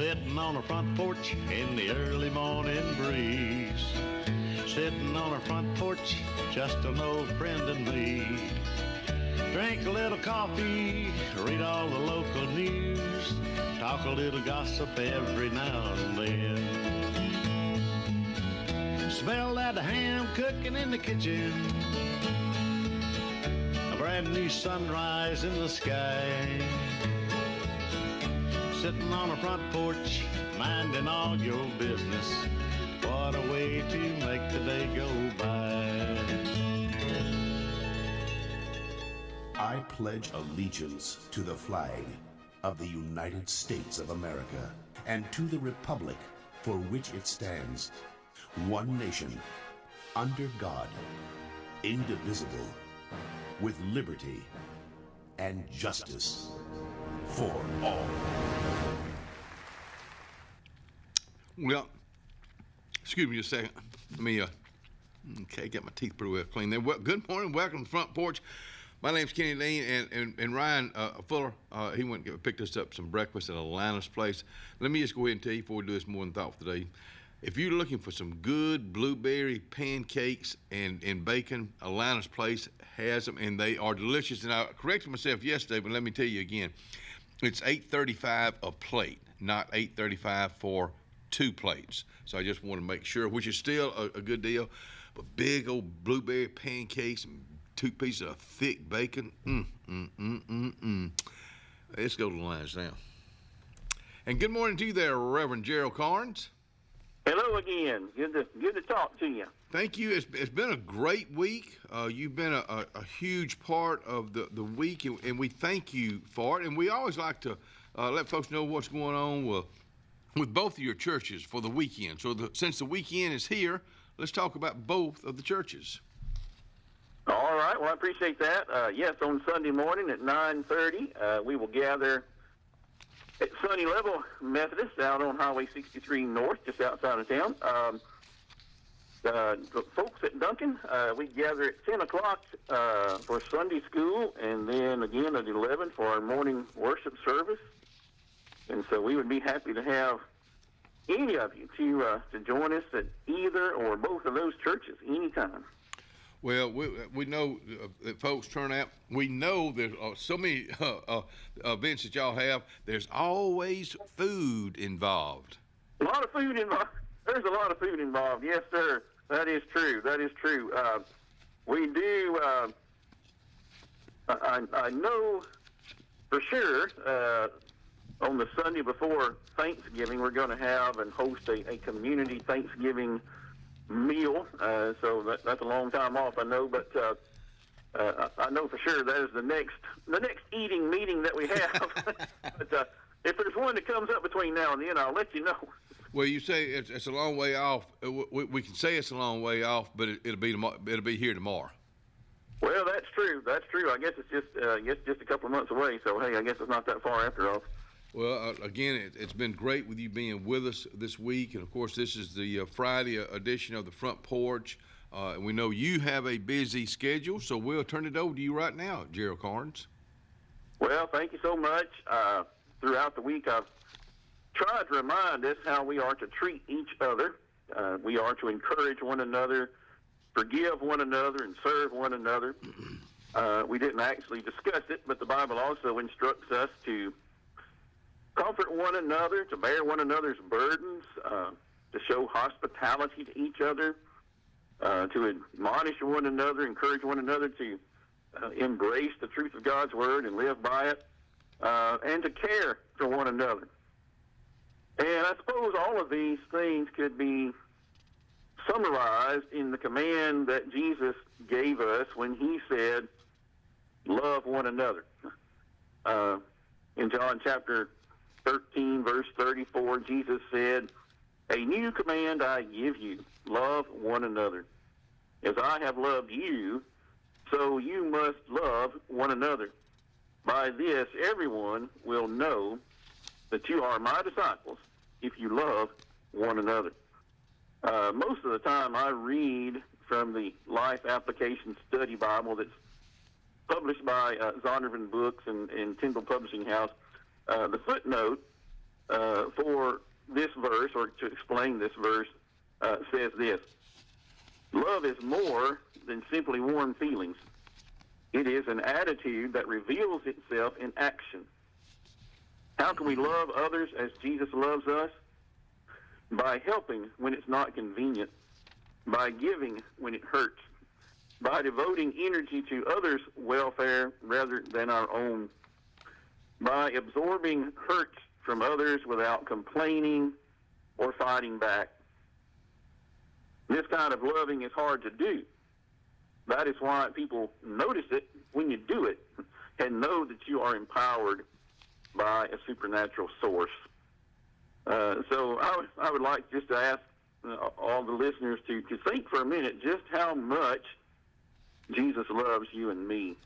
Sitting on a front porch in the early morning breeze. Sitting on our front porch, just an old friend and me. Drink a little coffee, read all the local news, talk a little gossip every now and then. Smell that ham cooking in the kitchen, a brand new sunrise in the sky. Sitting on a front porch, minding all your business. What a way to make the day go by. I pledge allegiance to the flag of the United States of America and to the republic for which it stands, one nation, under God, indivisible, with liberty and justice for all. Well, excuse me just a second. Let me, get my teeth pretty well clean there. Well, good morning. Welcome to the Front Porch. My name's Kenny Dean, and Ryan Fuller, he went and picked us up some breakfast at Alana's place. Let me just go ahead and tell you before we do this more than thoughtful today. If you're looking for some good blueberry pancakes and bacon, Alana's place has them, and they are delicious. And I corrected myself yesterday, but let me tell you again. It's $8.35 a plate, not $8.35 for 2 plates. So I just want to make sure, which is still a good deal, but big old blueberry pancakes and 2 pieces of thick bacon. Let's go to the lines now. And good morning to you there, Reverend Gerald Carnes. Hello again. Good to talk to you. Thank you. It's been a great week. You've been a huge part of the week, and we thank you for it. And we always like to let folks know what's going on with both of your churches for the weekend. So since the weekend is here, let's talk about both of the churches. All right. Well, I appreciate that. Yes, on Sunday morning at 9:30, we will gather at Sunny Level Methodist out on Highway 63 North, just outside of town. The folks at Duncan, we gather at 10 o'clock for Sunday school, and then again at 11 for our morning worship service. And so we would be happy to have any of you to join us at either or both of those churches anytime. Well, we know that folks turn out. We know there's so many events that y'all have. There's always food involved. A lot of food involved. There's a lot of food involved. Yes, sir. That is true. That is true. We do. I know for sure. On the Sunday before Thanksgiving, we're going to have and host a community Thanksgiving meal. So that's a long time off, I know, but I know for sure that is the next eating meeting that we have. But if there's one that comes up between now and then, I'll let you know. Well, you say it's a long way off. We can say it's a long way off, but it'll be here tomorrow. Well, that's true. That's true. I guess it's just a couple of months away. So hey, I guess it's not that far after all. Well, again, it's been great with you being with us this week. And, of course, this is the Friday edition of the Front Porch. We know you have a busy schedule, so we'll turn it over to you right now, Gerald Carnes. Well, thank you so much. Throughout the week, I've tried to remind us how we are to treat each other. We are to encourage one another, forgive one another, and serve one another. We didn't actually discuss it, but the Bible also instructs us to comfort one another, to bear one another's burdens, to show hospitality to each other, to admonish one another, encourage one another to embrace the truth of God's Word and live by it, and to care for one another. And I suppose all of these things could be summarized in the command that Jesus gave us when he said, love one another. In John chapter 13, verse 34, Jesus said, a new command I give you, love one another. As I have loved you, so you must love one another. By this, everyone will know that you are my disciples if you love one another. Most of the time I read from the Life Application Study Bible that's published by Zondervan Books and Tyndall Publishing House. The footnote for this verse, or to explain this verse, says this: love is more than simply warm feelings. It is an attitude that reveals itself in action. How can we love others as Jesus loves us? By helping when it's not convenient, by giving when it hurts, by devoting energy to others' welfare rather than our own, by absorbing hurts from others without complaining or fighting back. This kind of loving is hard to do. That is why people notice it when you do it and know that you are empowered by a supernatural source. So I would like just to ask all the listeners to think for a minute just how much Jesus loves you and me.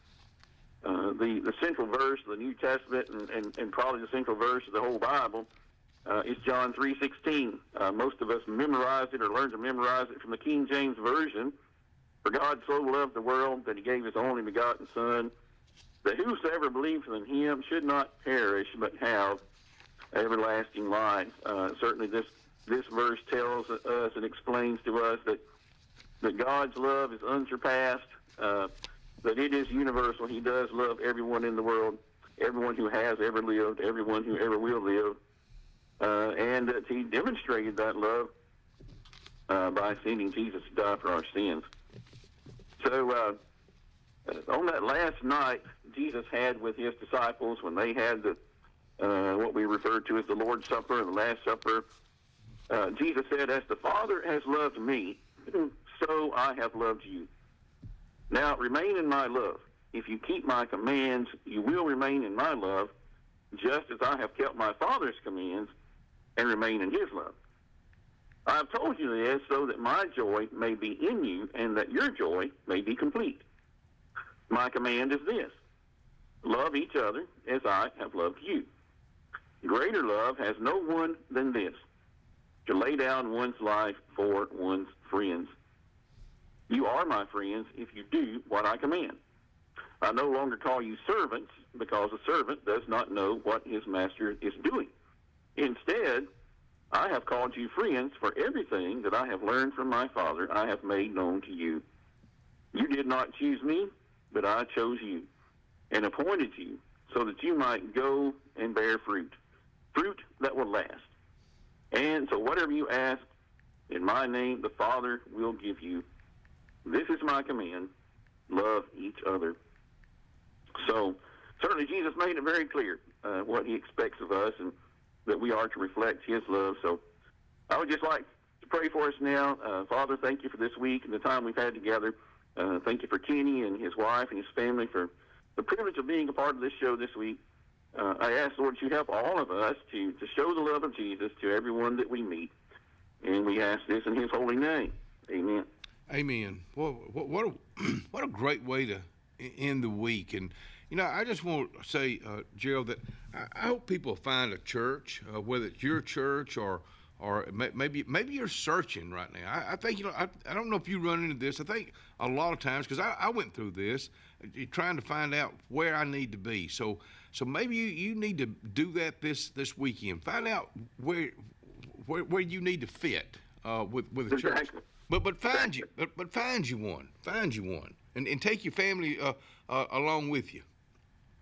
The central verse of the New Testament and probably the central verse of the whole Bible is John 3:16. Most of us memorized it or learned to memorize it from the King James Version. For God so loved the world that he gave his only begotten Son, that whosoever believes in him should not perish but have everlasting life. Certainly this verse tells us and explains to us that God's love is unsurpassed, that it is universal. He does love everyone in the world, everyone who has ever lived, everyone who ever will live, and that he demonstrated that love by sending Jesus to die for our sins. So on that last night Jesus had with his disciples, when they had what we refer to as the Lord's Supper and the Last Supper, Jesus said, "As the Father has loved me, so I have loved you. Now remain in my love. If you keep my commands, you will remain in my love, just as I have kept my Father's commands and remain in his love. I have told you this so that my joy may be in you and that your joy may be complete. My command is this: love each other as I have loved you. Greater love has no one than this, to lay down one's life for one's friends. You are my friends if you do what I command. I no longer call you servants, because a servant does not know what his master is doing. Instead, I have called you friends, for everything that I have learned from my Father I have made known to you. You did not choose me, but I chose you and appointed you so that you might go and bear fruit that will last. And so whatever you ask in my name, the Father will give you. This is my command: love each other." So certainly Jesus made it very clear what he expects of us, and that we are to reflect his love. So I would just like to pray for us now. Father, thank you for this week and the time we've had together. Thank you for Kenny and his wife and his family for the privilege of being a part of this show this week. I ask, Lord, you help all of us to show the love of Jesus to everyone that we meet. And we ask this in his holy name. Amen. Amen. Well, what a great way to end the week. And, you know, I just want to say, Gerald, that I hope people find a church, whether it's your church or maybe you're searching right now. I think, you know, I don't know if you run into this. I think a lot of times, because I went through this, trying to find out where I need to be. So maybe you need to do that this weekend. Find out where you need to fit with a church. But find you one, and take your family along with you.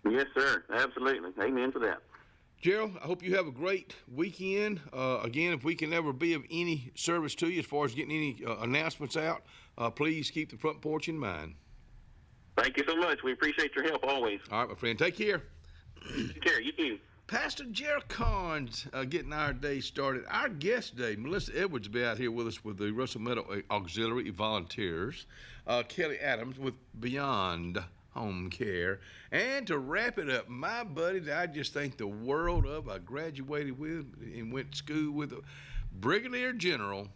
Yes, sir. Absolutely. Amen to that. Gerald, I hope you have a great weekend. Again, if we can ever be of any service to you as far as getting any announcements out, please keep the front porch in mind. Thank you so much. We appreciate your help always. All right, my friend. Take care. Take care. You too. Pastor Gerald Carnes getting our day started. Our guest today, Melissa Edwards, will be out here with us with the Russell Meadow Auxiliary Volunteers. Kelly Adams with Beyond Home Care. And to wrap it up, my buddy that I just think the world of, I graduated with and went to school with, Brigadier General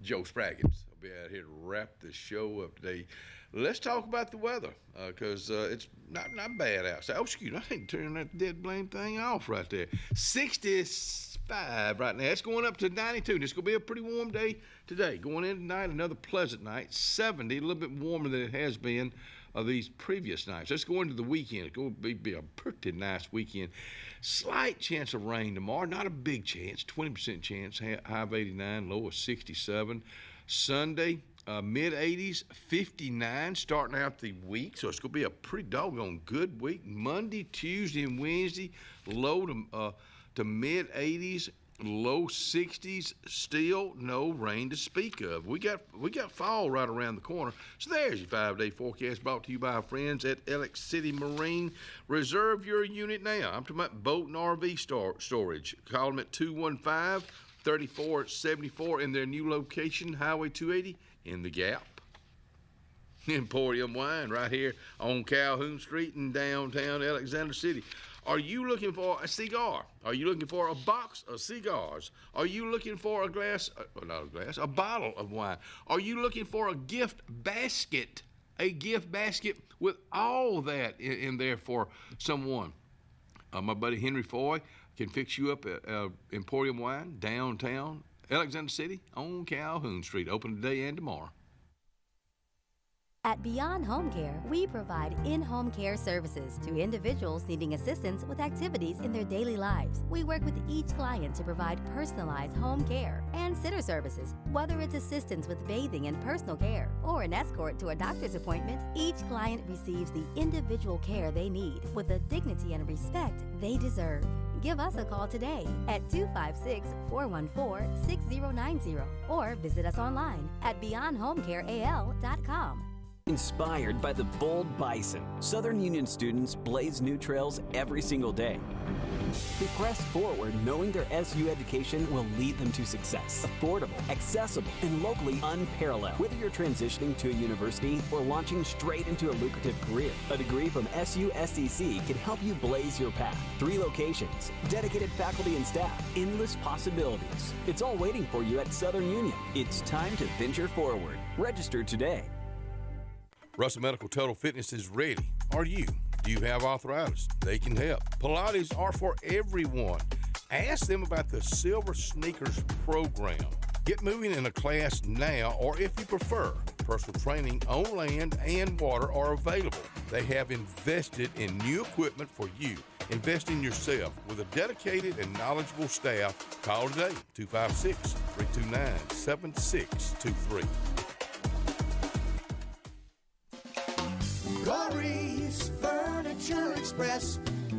Joe Spraggins. I'll be out here to wrap the show up today. Let's talk about the weather, because it's not bad outside. Oh, excuse me, I didn't turn that dead blame thing off right there. 65 right now. It's going up to 92. It's going to be a pretty warm day today. Going in tonight, another pleasant night. 70, a little bit warmer than it has been of these previous nights. Let's go into the weekend. It's going to be a pretty nice weekend. Slight chance of rain tomorrow, not a big chance, 20% chance, high of 89, low of 67. Sunday, mid-80s, 59 starting out the week, so it's going to be a pretty doggone good week. Monday, Tuesday, and Wednesday, low to mid-80s, low 60s, still no rain to speak of. We got fall right around the corner. So there's your 5-day forecast brought to you by our friends at Alex City Marine. Reserve your unit now. I'm talking about boat and RV storage. Call them at 215-3474 in their new location, Highway 280 in the Gap. Emporium Wine right here on Calhoun Street in downtown Alexander City. Are you looking for a cigar? Are you looking for a box of cigars? Are you looking for a bottle of wine? Are you looking for a gift basket? A gift basket with all that in there for someone. My buddy Henry Foy can fix you up at Emporium Wine, downtown Alexander City on Calhoun Street, open today and tomorrow. At Beyond Home Care, we provide in-home care services to individuals needing assistance with activities in their daily lives. We work with each client to provide personalized home care and sitter services. Whether it's assistance with bathing and personal care or an escort to a doctor's appointment, each client receives the individual care they need with the dignity and respect they deserve. Give us a call today at 256-414-6090 or visit us online at beyondhomecareal.com. Inspired by the bold bison, Southern Union students blaze new trails every single day. They press forward knowing their SU education will lead them to success. Affordable, accessible, and locally unparalleled. Whether you're transitioning to a university or launching straight into a lucrative career, a degree from SU SDC can help you blaze your path. 3 locations, dedicated faculty and staff, endless possibilities. It's all waiting for you at Southern Union. It's time to venture forward. Register today. Russell Medical Total Fitness is ready. Are you? Do you have arthritis? They can help. Pilates are for everyone. Ask them about the Silver Sneakers program. Get moving in a class now, or if you prefer, personal training on land and water are available. They have invested in new equipment for you. Invest in yourself with a dedicated and knowledgeable staff. Call today, 256-329-7623. Glory's Furniture Express,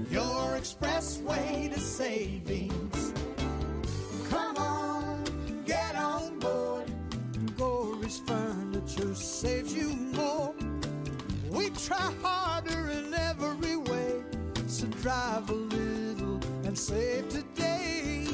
your expressway to savings. Come on, get on board. Glory's Furniture saves you more. We try harder in every way, so drive a little and save today.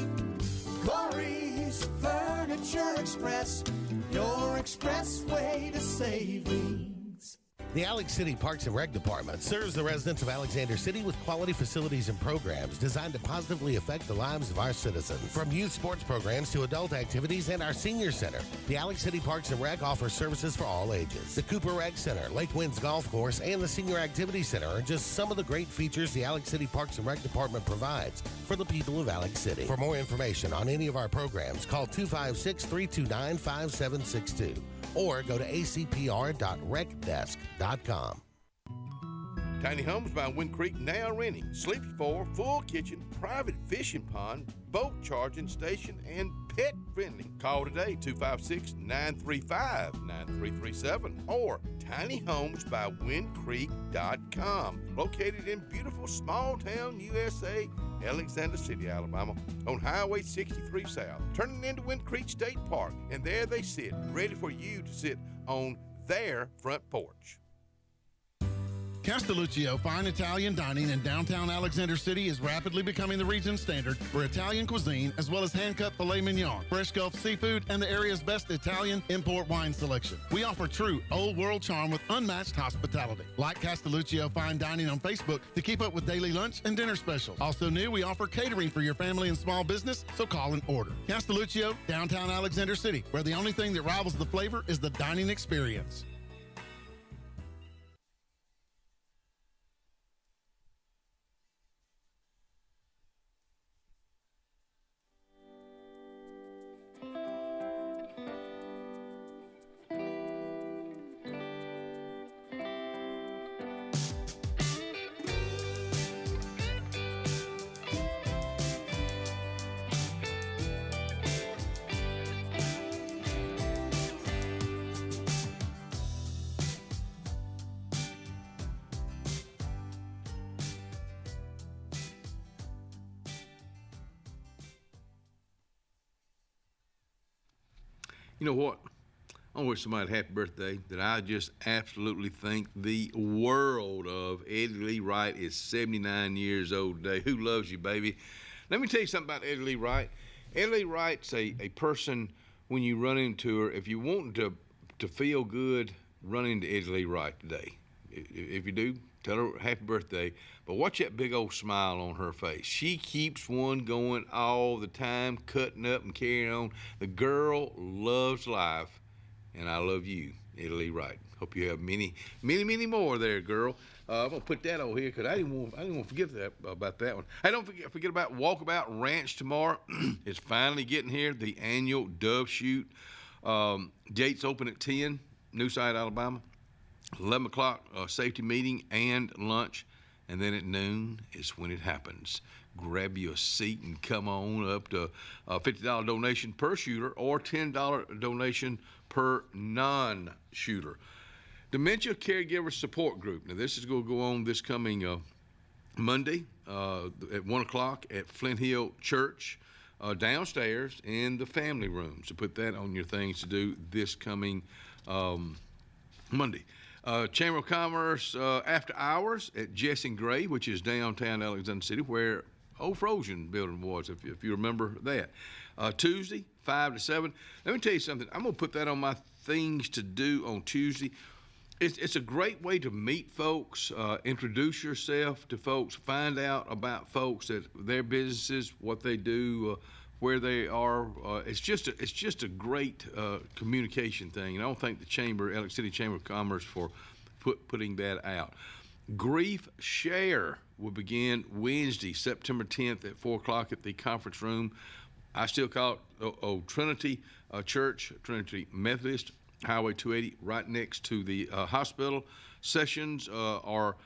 Glory's Furniture Express, your expressway to savings. The Alex City Parks and Rec Department serves the residents of Alexander City with quality facilities and programs designed to positively affect the lives of our citizens. From youth sports programs to adult activities and our senior center, the Alex City Parks and Rec offers services for all ages. The Cooper Rec Center, Lake Winds Golf Course, and the Senior Activity Center are just some of the great features the Alex City Parks and Rec Department provides for the people of Alex City. For more information on any of our programs, call 256-329-5762. or go to acpr.recdesk.com. Tiny Homes by Wind Creek now renting. Sleepy 4, full kitchen, private fishing pond, boat charging station, and pet friendly. Call today, 256-935-9337 or tinyhomesbywindcreek.com. Located in beautiful small town USA, Alexander City, Alabama, on Highway 63 South, turning into Wind Creek State Park. And there they sit, ready for you to sit on their front porch. Castelluccio Fine Italian Dining in downtown Alexander City is rapidly becoming the region standard for Italian cuisine, as well as hand-cut filet mignon, fresh Gulf seafood, and the area's best Italian import wine selection. We offer true old-world charm with unmatched hospitality. Like Castelluccio Fine Dining on Facebook to keep up with daily lunch and dinner specials. Also new, we offer catering for your family and small business, so call and order. Castelluccio, downtown Alexander City, where the only thing that rivals the flavor is the dining experience. You know what? I want to wish somebody a happy birthday that I just absolutely think the world of. Eddie Lee Wright is 79 years old today. Who loves you, baby? Let me tell you something about Eddie Lee Wright. Eddie Lee Wright's a person, when you run into her, if you want to feel good, run into Eddie Lee Wright today. If you do, tell her happy birthday. But watch that big old smile on her face. She keeps one going all the time, cutting up and carrying on. The girl loves life. And I love you, Eddie Lee Wright. Hope you have many, many, many more there, girl. I'm gonna put that over here because I didn't want to forget about that one. Hey, don't forget about Walkabout Ranch tomorrow. It's finally getting here. The annual dove shoot. Gates open at 10, Newside, Alabama. 11 o'clock safety meeting and lunch, and then at noon is when it happens. Grab you a seat and come on up to a $50 donation per shooter or $10 donation per non-shooter. Dementia Caregiver Support Group. Now, this is going to go on this coming Monday at 1 o'clock at Flint Hill Church downstairs in the family room. So put that on your things to do this coming Monday. Chamber of Commerce after hours at Jess and Gray, which is downtown Alexander City, where old Frozen building was, if you remember that. Tuesday, 5 to 7. Let me tell you something. I'm going to put that on my things to do on Tuesday. It's a great way to meet folks, introduce yourself to folks, find out about folks, that their businesses, what they do, where they are. It's just a great communication thing. And I don't thank the Alex City Chamber of Commerce for putting that out. Grief Share will begin Wednesday, September 10th at 4 o'clock at the conference room. I still call it Trinity Church, Trinity Methodist, Highway 280, right next to the hospital. Sessions are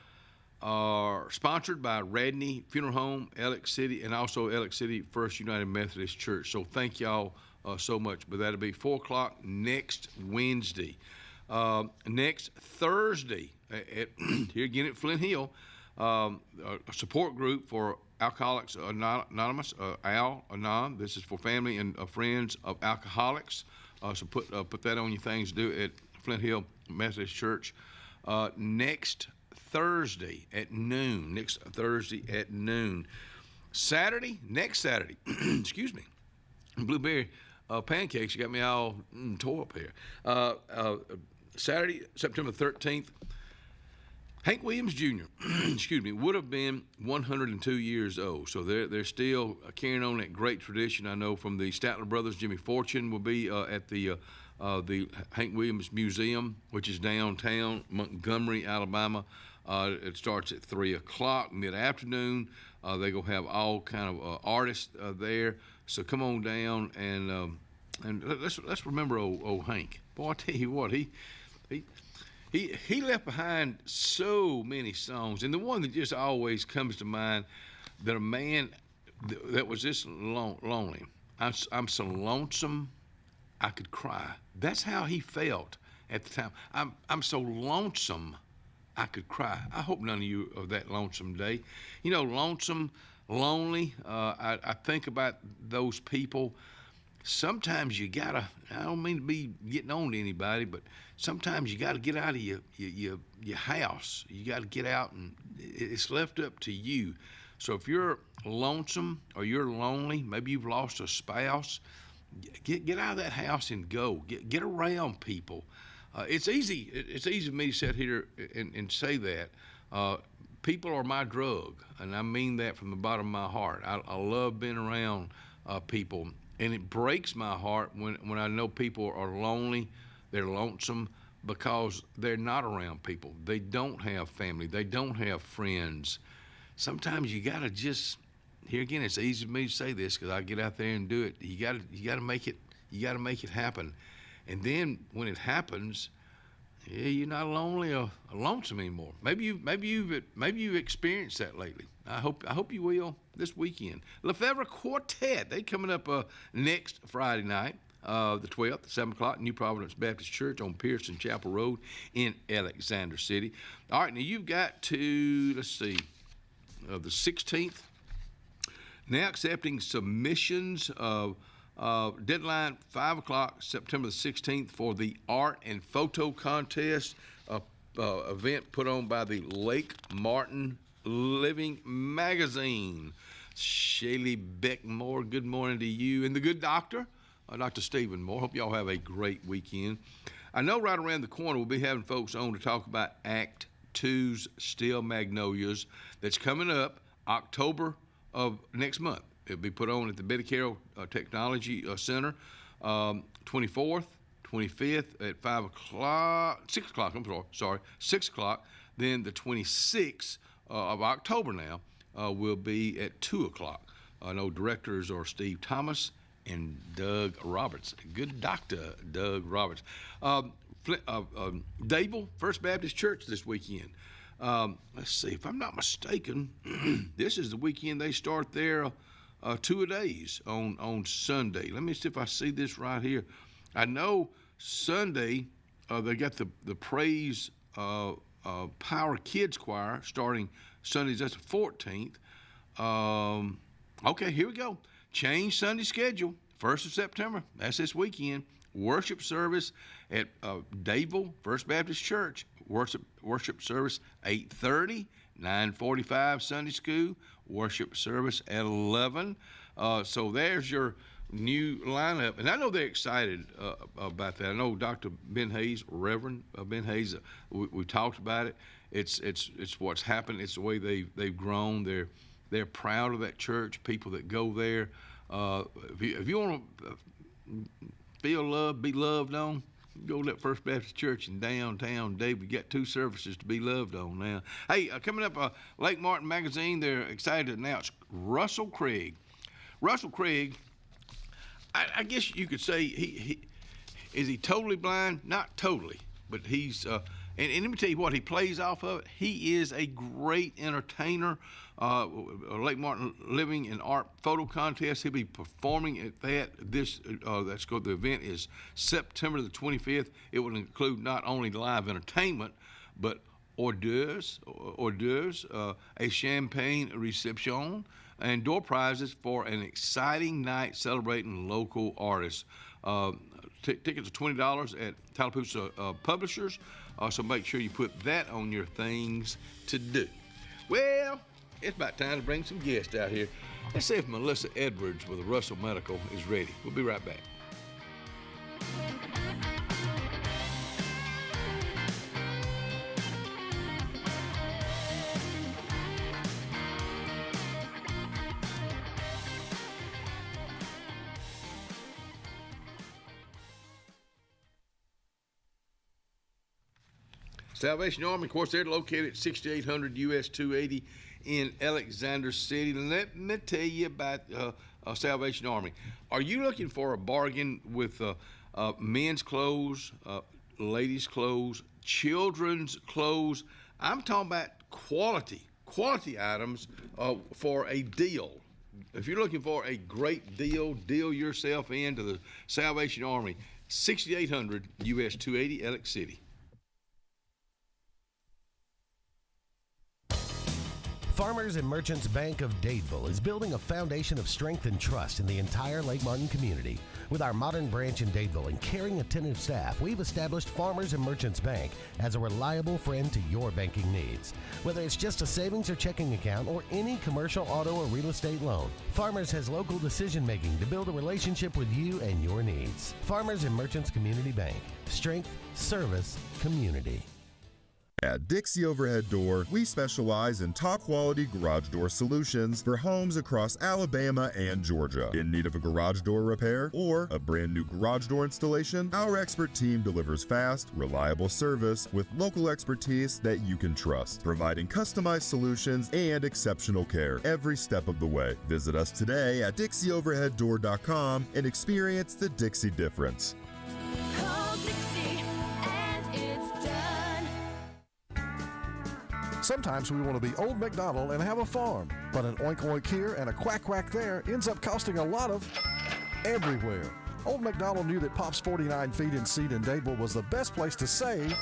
sponsored by Radney Funeral Home, Alex City, and also Alex City First United Methodist Church. So thank y'all so much. But that'll be 4 o'clock next Wednesday. Next Thursday, here again at Flint Hill, a support group for Alcoholics Anonymous, Al-Anon. This is for family and friends of alcoholics. So put that on your things to do at Flint Hill Methodist Church. Next Thursday at noon. Next Saturday, excuse me, blueberry pancakes. You got me all tore up here. Saturday, September 13th, Hank Williams Jr., excuse me, would have been 102 years old. So they're still carrying on that great tradition. I know from the Statler Brothers, Jimmy Fortune will be at the Hank Williams Museum, which is downtown Montgomery, Alabama. It starts at 3 o'clock mid-afternoon. They're going to have all kind of artists there. So come on down and let's remember old Hank. Boy, I tell you what, he left behind so many songs, and the one that just always comes to mind, that a man that was this lonely. I'm so lonesome I could cry. That's how he felt at the time. I'm so lonesome I could cry. I hope none of you are that lonesome today. You know, lonesome, lonely. I think about those people. Sometimes you gotta, I don't mean to be getting on to anybody, but sometimes you gotta get out of your house. You gotta get out, and it's left up to you. So if you're lonesome or you're lonely, maybe you've lost a spouse, get out of that house and go. Get around people. It's easy for me to sit here and say that. People are my drug, and I mean that from the bottom of my heart. I love being around people. And it breaks my heart when I know people are lonely, they're lonesome, because they're not around people. They don't have family. They don't have friends. Sometimes you gotta just, here again, it's easy for me to say this because I get out there and do it. You gotta make it happen. And then when it happens, yeah, you're not lonely or lonesome anymore. Maybe you've experienced that lately. I hope you will this weekend. Lefebvre Quartet, they coming up next Friday night, the 12th, 7 o'clock, New Providence Baptist Church on Pearson Chapel Road in Alexander City. All right, now you've got to, let's see, the 16th. Now accepting submissions of Deadline 5 o'clock, September the 16th, for the art and photo contest event put on by the Lake Martin Living Magazine. Shaylee Beckmore, good morning to you, and the good doctor, Dr. Stephen Moore. Hope y'all have a great weekend. I know right around the corner we'll be having folks on to talk about Act 2's Steel Magnolias that's coming up October of next month. It'll be put on at the Betty Carroll Technology Center, 24th, 25th at 6 o'clock. Then the 26th of October now will be at 2 o'clock. I know directors are Steve Thomas and Doug Roberts. Good doctor, Doug Roberts. Dable First Baptist Church this weekend. Let's see, if I'm not mistaken, this is the weekend they start their 2-a-days on Sunday. Let me see if I see this right here. I know Sunday they got the Praise Power Kids Choir starting Sundays. That's the 14th. Okay, here we go. Change Sunday schedule, 1st of September. That's this weekend. Worship service at Dayville First Baptist Church. Worship service 8:30, 9:45 Sunday school. Worship service at 11. So there's your new lineup, and I know they're excited about that. I know Dr. Ben Hayes, Reverend Ben Hayes. We talked about it. It's what's happened. It's the way they've grown. They're proud of that church. People that go there. If you want to feel loved, be loved on, go to that First Baptist Church in downtown Dave. We got 2 services to be loved on now. Hey, coming up, Lake Martin Magazine, they're excited to announce Russell Craig. Russell Craig, I guess you could say is he totally blind? Not totally, but he's and let me tell you what, he plays off of it. He is a great entertainer. Lake Martin Living and Art Photo Contest. He'll be performing at that. The event is September the 25th. It will include not only live entertainment, but hors d'oeuvres, a champagne reception, and door prizes for an exciting night celebrating local artists. Tickets are $20 at Tallapoosa Publishers, so make sure you put that on your things to do. Well, it's about time to bring some guests out here. Let's see if Melissa Edwards with Russell Medical is ready. We'll be right back. Salvation Army, of course, they're located at 6800 US 280 in Alexander City. Let me tell you about Salvation Army. Are you looking for a bargain with men's clothes, ladies' clothes, children's clothes? I'm talking about quality items for a deal. If you're looking for a great deal yourself into the Salvation Army, 6800 US 280 Alex City. Farmers and Merchants Bank of Dadeville is building a foundation of strength and trust in the entire Lake Martin community. With our modern branch in Dadeville and caring, attentive staff, we've established Farmers and Merchants Bank as a reliable friend to your banking needs. Whether it's just a savings or checking account or any commercial, auto, or real estate loan, Farmers has local decision-making to build a relationship with you and your needs. Farmers and Merchants Community Bank. Strength, service, community. At Dixie Overhead Door, we specialize in top-quality garage door solutions for homes across Alabama and Georgia. In need of a garage door repair or a brand new garage door installation, our expert team delivers fast, reliable service with local expertise that you can trust, providing customized solutions and exceptional care every step of the way. Visit us today at DixieOverheadDoor.com and experience the Dixie difference. Call Dixie and it's done. Sometimes we want to be Old MacDonald and have a farm, but an oink oink here and a quack quack there ends up costing a lot of everywhere. Old McDonald knew that Pop's 49 Feed and Seed in Dadeville was the best place to save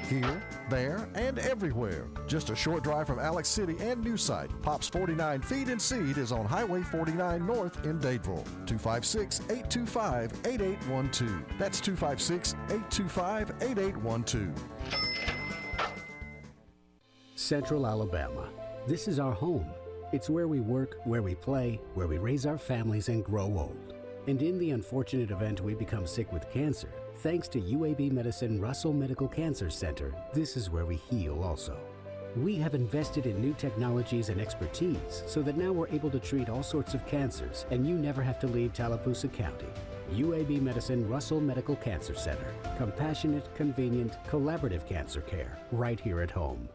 here, there, and everywhere. Just a short drive from Alex City and New Site. Pop's 49 Feed and Seed is on Highway 49 North in Dadeville. 256-825-8812. That's 256-825-8812. Central Alabama. This is our home. It's where we work, where we play, where we raise our families and grow old. And in the unfortunate event we become sick with cancer, thanks to UAB Medicine Russell Medical Cancer Center, this is where we heal also. We have invested in new technologies and expertise so that now we're able to treat all sorts of cancers and you never have to leave Tallapoosa County. UAB Medicine Russell Medical Cancer Center. Compassionate, convenient, collaborative cancer care right here at home.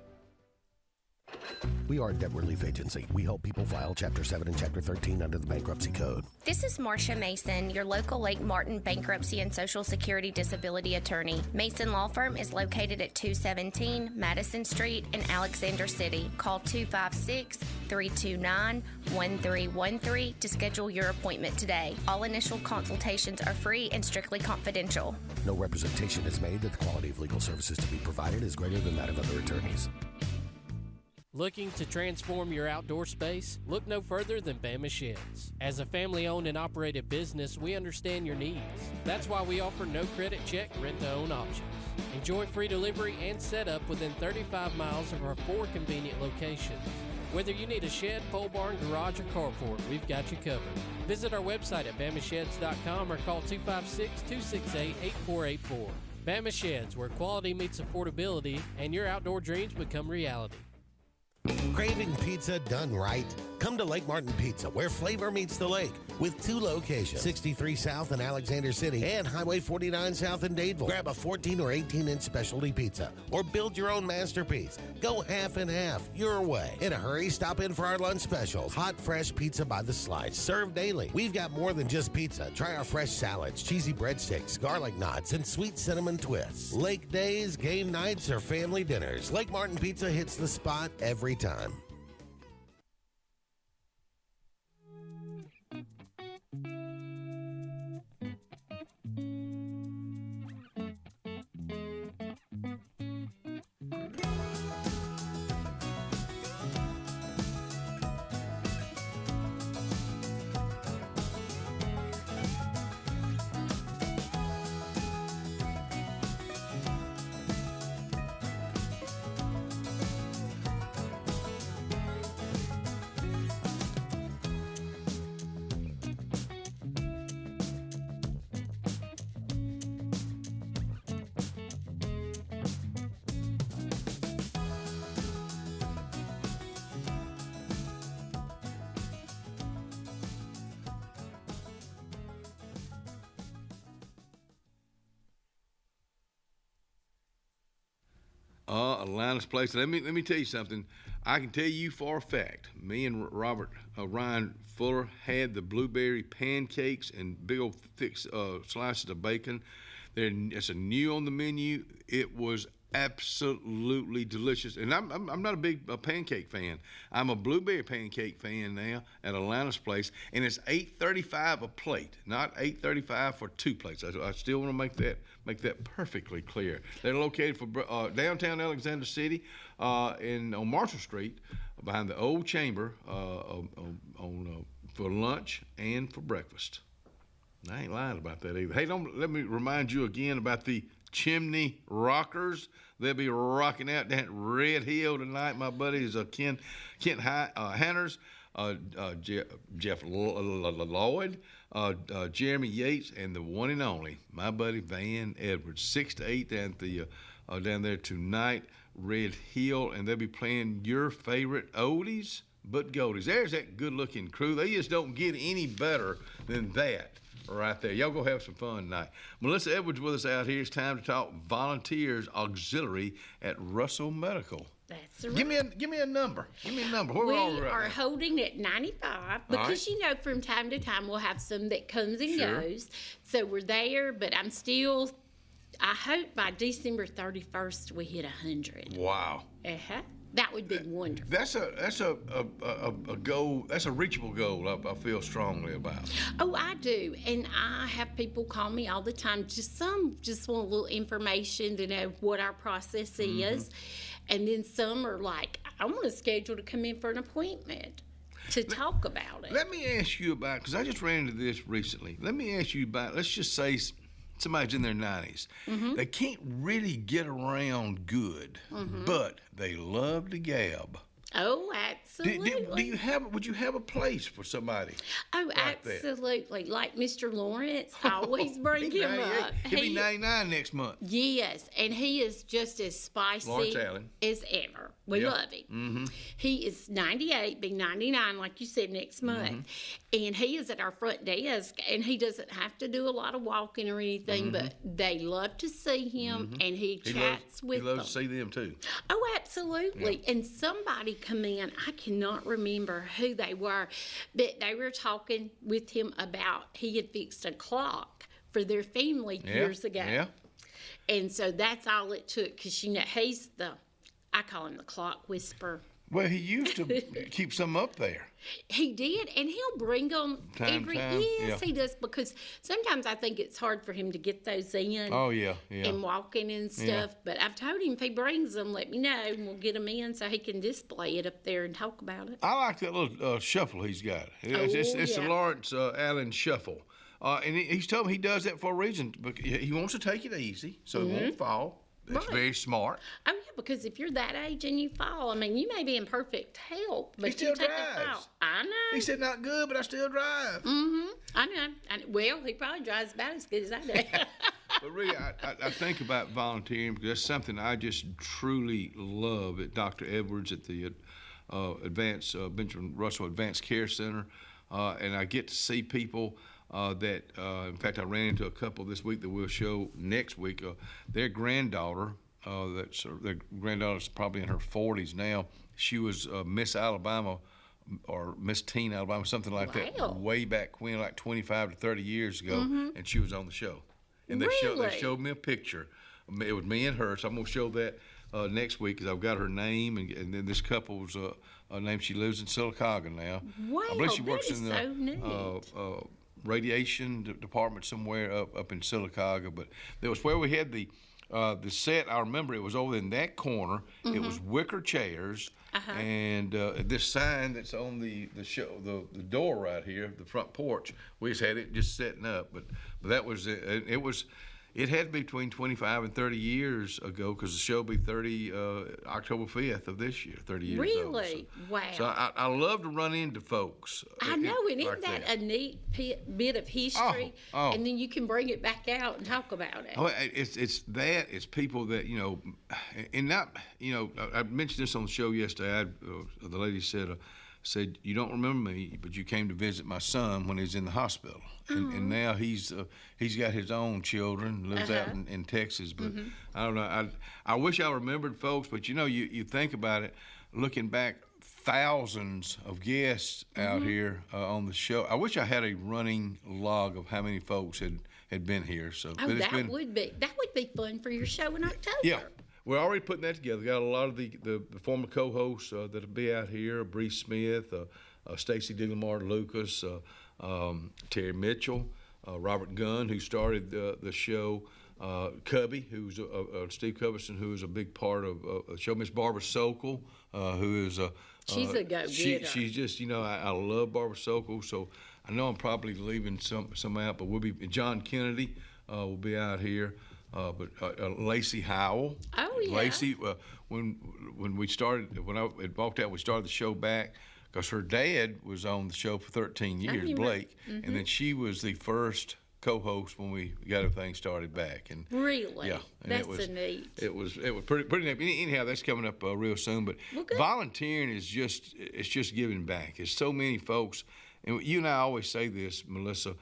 We are a debt relief agency. We help people file Chapter 7 and Chapter 13 under the Bankruptcy Code. This is Marcia Mason, your local Lake Martin bankruptcy and Social Security disability attorney. Mason Law Firm is located at 217 Madison Street in Alexander City. Call 256-329-1313 to schedule your appointment today. All initial consultations are free and strictly confidential. No representation is made that the quality of legal services to be provided is greater than that of other attorneys. Looking to transform your outdoor space? Look no further than Bama Sheds. As a family-owned and operated business, we understand your needs. That's why we offer no credit check, rent-to-own options. Enjoy free delivery and setup within 35 miles of our 4 convenient locations. Whether you need a shed, pole barn, garage, or carport, we've got you covered. Visit our website at bamasheds.com or call 256-268-8484. Bama Sheds, where quality meets affordability and your outdoor dreams become reality. Craving pizza done right? Come to Lake Martin Pizza, where flavor meets the lake, with 2 locations, 63 South in Alexander City and Highway 49 South in Dadeville. Grab a 14 or 18-inch specialty pizza, or build your own masterpiece. Go half and half, your way. In a hurry, stop in for our lunch specials. Hot, fresh pizza by the slice, served daily. We've got more than just pizza. Try our fresh salads, cheesy breadsticks, garlic knots, and sweet cinnamon twists. Lake days, game nights, or family dinners, Lake Martin Pizza hits the spot every time. Atlanta's place. Let me tell you something. I can tell you for a fact, me and Ryan Fuller had the blueberry pancakes and big old thick slices of bacon. It's a new on the menu. It was absolutely delicious. And I'm not a big pancake fan. I'm a blueberry pancake fan now at Atlanta's place, and it's $8.35 a plate, not $8.35 for 2 plates. I still want to make that perfectly clear. They're located for downtown Alexander City, on Marshall Street, behind the old chamber, for lunch and for breakfast. I ain't lying about that either. Hey, let me remind you again about the Chimney Rockers. They'll be rocking out down at Red Hill tonight. My buddies Kent Hanners, Jeff Lloyd, Jeremy Yates, and the one and only my buddy Van Edwards. 6 to 8 down there tonight, Red Hill, and they'll be playing your favorite oldies but goldies. There's that good-looking crew. They just don't get any better than that. Right there. Y'all go have some fun tonight. Melissa Edwards with us out here. It's time to talk volunteers auxiliary at Russell Medical. That's right. Give me a number. Where we are we right are now? holding at 95 because, you know, from time to time we'll have some that comes and goes. So we're there, but I hope by December 31st we hit 100. Wow. Uh-huh. that would be wonderful. That's a goal. That's a reachable goal. I feel strongly about. Oh, I do, and I have people call me all the time. Some just want a little information to know what our process is, and then some are like, I want to schedule to come in for an appointment to talk about it. Let me ask you about, because I just ran into this recently. Let me ask you about. Let's just say somebody's in their 90s. They can't really get around good, but they love to gab. Oh, absolutely. Would you have a place for somebody? Oh, like absolutely. Like Mr. Lawrence, I always bring him up. He'll be 99 next month. Yes, and he is just as spicy as ever. We love him. He is 98, be 99, like you said, next month. And he is at our front desk, and he doesn't have to do a lot of walking or anything, but they love to see him, and he chats with them. He loves to see them, too. Oh, absolutely. Yeah. And somebody come in, I cannot remember who they were, but they were talking with him about he had fixed a clock for their family years ago. Yeah. And so that's all it took, because, he's I call him the clock whisperer. Well, he used to keep some up there. He did, and he'll bring them every year. Yes, he does, because sometimes I think it's hard for him to get those in. Oh, yeah. And walking and stuff. Yeah. But I've told him if he brings them, let me know, and we'll get them in so he can display it up there and talk about it. I like that little shuffle he's got. It's the Lawrence Allen shuffle. And he's told me he does that for a reason. He wants to take it easy so he won't fall. That's very smart. Oh, yeah, because if you're that age and you fall, you may be in perfect health, but he still you take drives. a fall. I know. He said, not good, but I still drive. I know. Well, he probably drives about as good as I do. But really, I think about volunteering because that's something I just truly love at Dr. Edwards at the Benjamin Russell Advanced Care Center. And I get to see people that, in fact, I ran into a couple this week that we'll show next week. Their granddaughter, their granddaughter's probably in her 40s now. She was Miss Alabama or Miss Teen Alabama, something like that, way back when, like 25 to 30 years ago, and she was on the show. And they showed me a picture. It was me and her, so I'm going to show that next week because I've got her name, and then this couple's name. She lives in Sylacauga now. Wow, I believe she works that is in the so neat. Radiation department somewhere up in Sylacauga. But there was where we had the set. I remember it was over in that corner. It was wicker chairs. And this sign that's on the door right here, the front porch, we just had it just setting up. But that was it. It had to be between 25 and 30 years ago because the show will be October 5th of this year, 30 years really? old. Really? Wow. So I love to run into folks. I know, and isn't that a neat bit of history? Oh. And then you can bring it back out and talk about it. Oh, it's people that, and not, I mentioned this on the show yesterday. The lady said, you don't remember me, but you came to visit my son when he was in the hospital. And now he's got his own children, lives out in Texas. But I don't know. I wish I remembered folks, but you think about it, looking back, thousands of guests out here on the show. I wish I had a running log of how many folks had been here. So that would be fun for your show in October. Yeah. We're already putting that together. Got a lot of the former co-hosts that'll be out here: Bree Smith, Stacy DeLamar Lucas, Terry Mitchell, Robert Gunn, who started the show, Cubby, who's Steve Covison, who is a big part of the show. Miss Barbara Sokol, who is she's a go-getter. She's just I love Barbara Sokol, so I know I'm probably leaving some out, but we'll be John Kennedy will be out here. But Lacey Howell. Oh yeah. Lacey, when I had walked out, we started the show back because her dad was on the show for 13 years, Blake, and then she was the first co-host when we got everything started back. And really, yeah, and that's neat. It was pretty neat. Anyhow, that's coming up real soon. But volunteering is just giving back. There's so many folks, and you and I always say this, Melissa.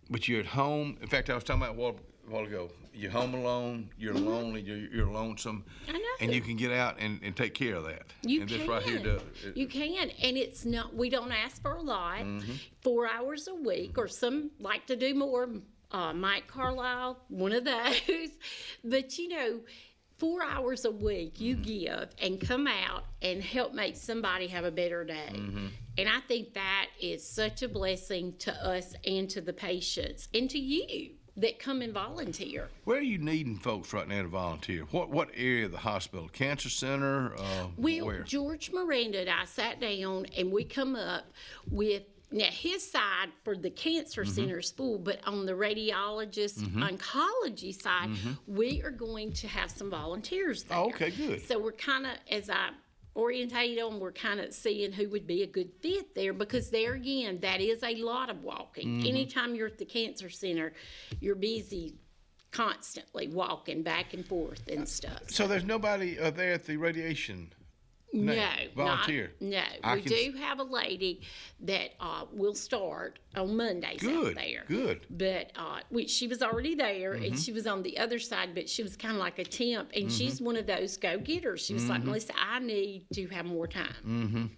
But you're at home. In fact, I was talking about a while ago. You're home alone, you're lonely, you're lonesome, I know. And you can get out and take care of that. You and can. This right here you can, and it's not. We don't ask for a lot. 4 hours a week, or some like to do more. Mike Carlisle, one of those. But 4 hours a week you give and come out and help make somebody have a better day. And I think that is such a blessing to us and to the patients and to you that come and volunteer. Where are you needing folks right now to volunteer? What area of the hospital? Cancer center? Well, where? George Miranda and I sat down and we come up with, now his side for the cancer center is full, but on the radiologist oncology side, we are going to have some volunteers there. Oh, okay, good. So we're kind of, as I orientate them, we're kind of seeing who would be a good fit there, because there again, that is a lot of walking. Anytime you're at the cancer center, you're busy constantly walking back and forth and stuff. So there's nobody there at the radiation? No, volunteer. No, we do have a lady that will start on Mondays out there. Good. But she was already there, and she was on the other side, but she was kind of like a temp, and she's one of those go-getters. She was like, Melissa, I need to have more time.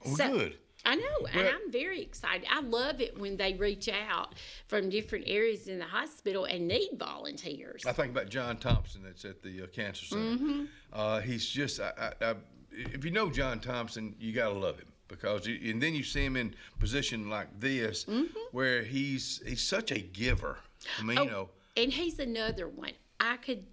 Well, So- good. I know, and I'm very excited. I love it when they reach out from different areas in the hospital and need volunteers. I think about John Thompson that's at the cancer center. He's just, if you know John Thompson, you got to love him, because and then you see him in position like this where he's such a giver. I mean, you know. And he's another one. I could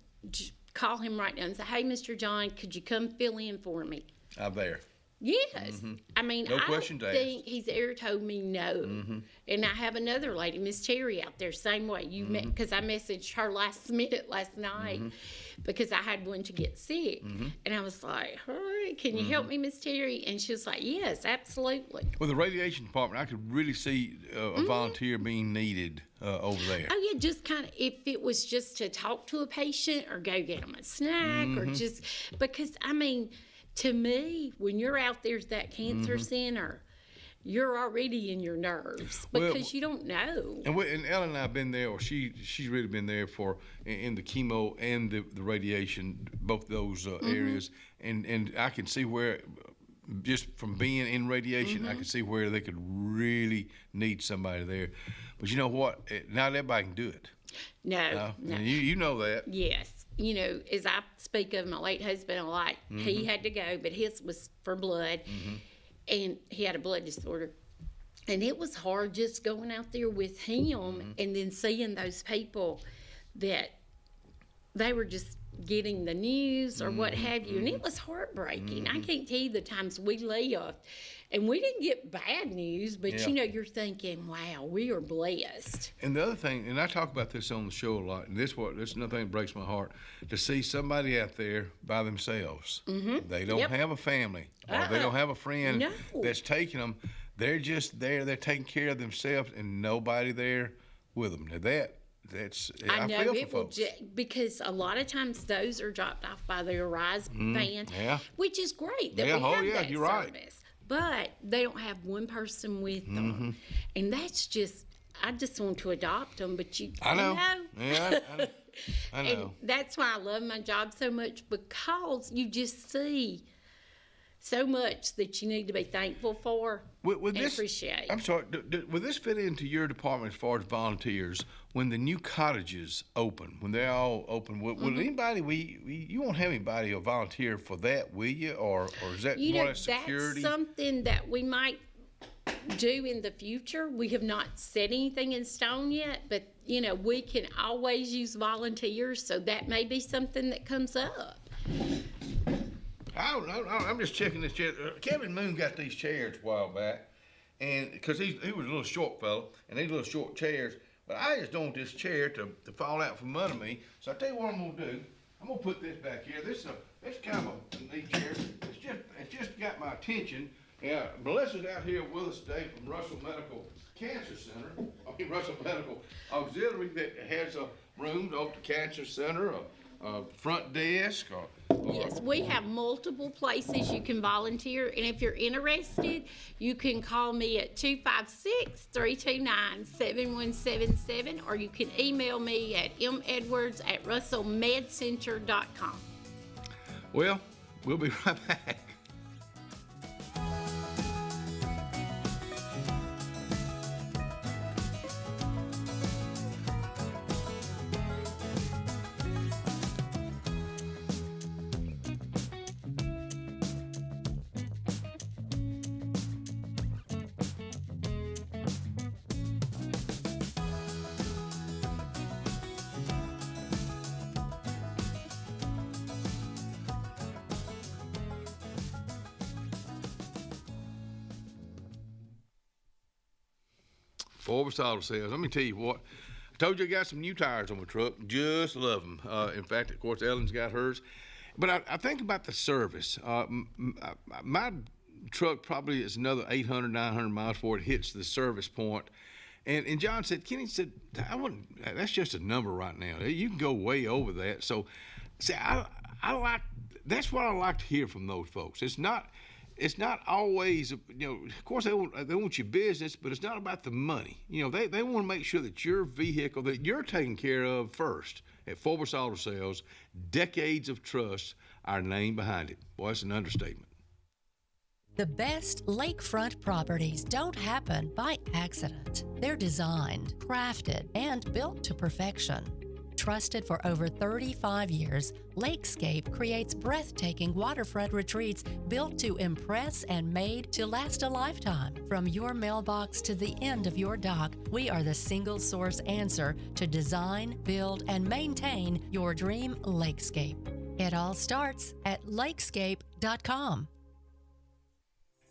call him right now and say, hey, Mr. John, could you come fill in for me? I'm there. Yes. I mean, No I question to don't ask. think he's ever told me no. And I have another lady, Miss Terry, out there, same way. You met, because I messaged her last minute last night because I had one to get sick. And I was like, hey, can you help me, Miss Terry? And she was like, yes, absolutely. Well, the radiation department, I could really see a volunteer being needed over there. Oh, yeah, just kind of, if it was just to talk to a patient or go get them a snack or just, because, I mean, to me, when you're out there at that cancer center, you're already in your nerves because you don't know. And Ellen and I have been there, or she's really been there for in the chemo and the radiation, both those areas. And I can see where, just from being in radiation, I can see where they could really need somebody there. But you know what? Not everybody can do it. No. And you know that. Yes. You know, as I speak of my late husband a lot, he had to go, but his was for blood, and he had a blood disorder. And it was hard just going out there with him and then seeing those people that they were just getting the news or what have you. And it was heartbreaking. I can't tell you the times we left and we didn't get bad news, but you know, you're thinking, wow, we are blessed. And the other thing, and I talk about this on the show a lot, and this is another thing that breaks my heart, to see somebody out there by themselves. They don't have a family, or they don't have a friend that's taking them. They're just there. They're taking care of themselves, and nobody there with them. Now I know feel it for will folks. because a lot of times those are dropped off by their Rise band, which is great that we have that you're service. right. But they don't have one person with them, and that's just. I just want to adopt them, but I know. Yeah, I know. And that's why I love my job so much, because you just see so much that you need to be thankful for and appreciate. I'm sorry, would this fit into your department as far as volunteers? When the new cottages open, when they're all open, will anybody, you won't have anybody a volunteer for that, will you? Or is that more like security? That's something that we might do in the future. We have not set anything in stone yet, but you know, we can always use volunteers, so that may be something that comes up. I don't know. I'm just checking this chair. Kevin Moon got these chairs a while back, and because he was a little short fellow, and these little short chairs. But I just don't want this chair to fall out from under me. So I tell you what I'm gonna do. I'm gonna put this back here. This is kind of a neat chair. It's just got my attention. Yeah, Melissa's out here with us today from Russell Medical Cancer Center. Russell Medical Auxiliary that has a room over the Cancer Center, a front desk. Yes, we have multiple places you can volunteer, and if you're interested, you can call me at 256-329-7177, or you can email me at medwards@russellmedcenter.com. Well, we'll be right back. Forbes Auto Sales. Let me tell you what. I told you I got some new tires on my truck. Just love them. In fact, of course, Ellen's got hers. But I think about the service. My truck probably is another 800, 900 miles before it hits the service point. And John said, Kenny said, that's just a number right now. You can go way over that. So, see, that's what I like to hear from those folks. It's not always, of course they want your business, but it's not about the money. They want to make sure that your vehicle, that you're taken care of first. At Forbes Auto Sales, decades of trust, our name behind it. Boy, that's an understatement. The best lakefront properties don't happen by accident. They're designed, crafted, and built to perfection. Trusted for over 35 years, Lakescape creates breathtaking waterfront retreats built to impress and made to last a lifetime. From your mailbox to the end of your dock, we are the single source answer to design, build, and maintain your dream lakescape. It all starts at lakescape.com.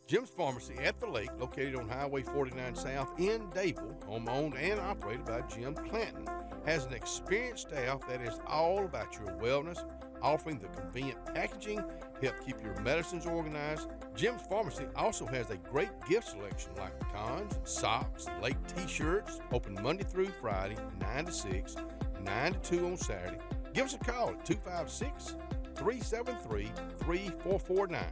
Jim's Pharmacy at the Lake, located on Highway 49 South in Dayville, home-owned and operated by Jim Clanton, has an experienced staff that is all about your wellness, offering the convenient packaging to help keep your medicines organized. Jim's Pharmacy also has a great gift selection like pecans, socks, lake t-shirts, open Monday through Friday, 9 to 6, 9 to 2 on Saturday. Give us a call at 256-373-3449.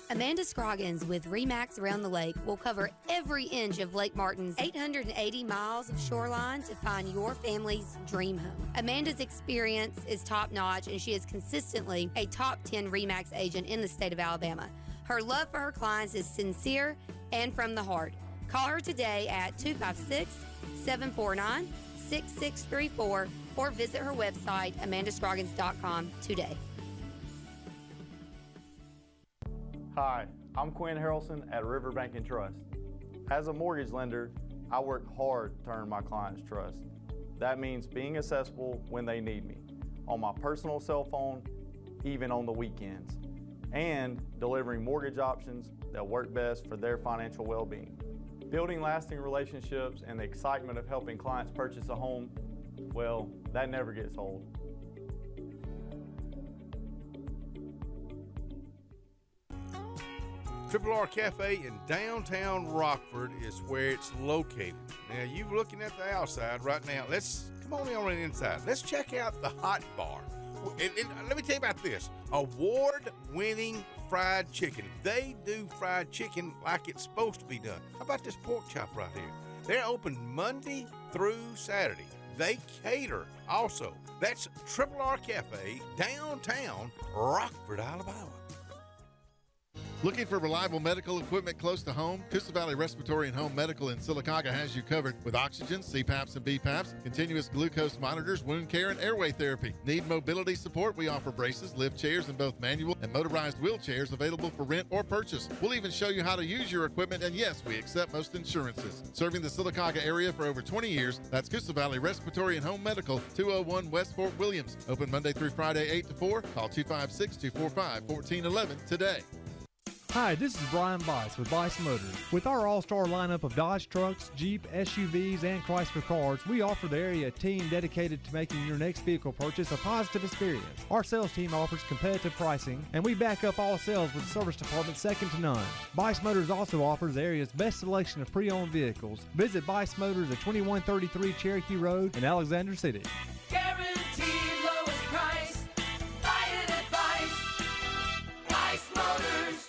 Amanda Scroggins with RE/MAX Around the Lake will cover every inch of Lake Martin's 880 miles of shoreline to find your family's dream home. Amanda's experience is top-notch, and she is consistently a top 10 RE/MAX agent in the state of Alabama. Her love for her clients is sincere and from the heart. Call her today at 256-749-6634 or visit her website, amandascroggins.com today. Hi, I'm Quinn Harrelson at Riverbank & Trust. As a mortgage lender, I work hard to earn my clients' trust. That means being accessible when they need me, on my personal cell phone, even on the weekends, and delivering mortgage options that work best for their financial well-being. Building lasting relationships and the excitement of helping clients purchase a home, well, that never gets old. Triple R Cafe in downtown Rockford is where it's located. Now, you're looking at the outside right now. Come on the inside. Let's check out the hot bar. And let me tell you about this. Award-winning fried chicken. They do fried chicken like it's supposed to be done. How about this pork chop right here? They're open Monday through Saturday. They cater also. That's Triple R Cafe, downtown Rockford, Alabama. Looking for reliable medical equipment close to home? Coosa Valley Respiratory and Home Medical in Sylacauga has you covered with oxygen, CPAPs and BPAPs, continuous glucose monitors, wound care, and airway therapy. Need mobility support? We offer braces, lift chairs, and both manual and motorized wheelchairs available for rent or purchase. We'll even show you how to use your equipment, and yes, we accept most insurances. Serving the Sylacauga area for over 20 years, that's Coosa Valley Respiratory and Home Medical, 201 West Fort Williams. Open Monday through Friday, 8 to 4. Call 256-245-1411 today. Hi, this is Brian Bice with Bice Motors. With our all-star lineup of Dodge trucks, Jeep, SUVs, and Chrysler cars, we offer the area a team dedicated to making your next vehicle purchase a positive experience. Our sales team offers competitive pricing, and we back up all sales with a service department second to none. Bice Motors also offers the area's best selection of pre-owned vehicles. Visit Bice Motors at 2133 Cherokee Road in Alexander City. Guaranteed lowest price. Buy it at Bice Motors.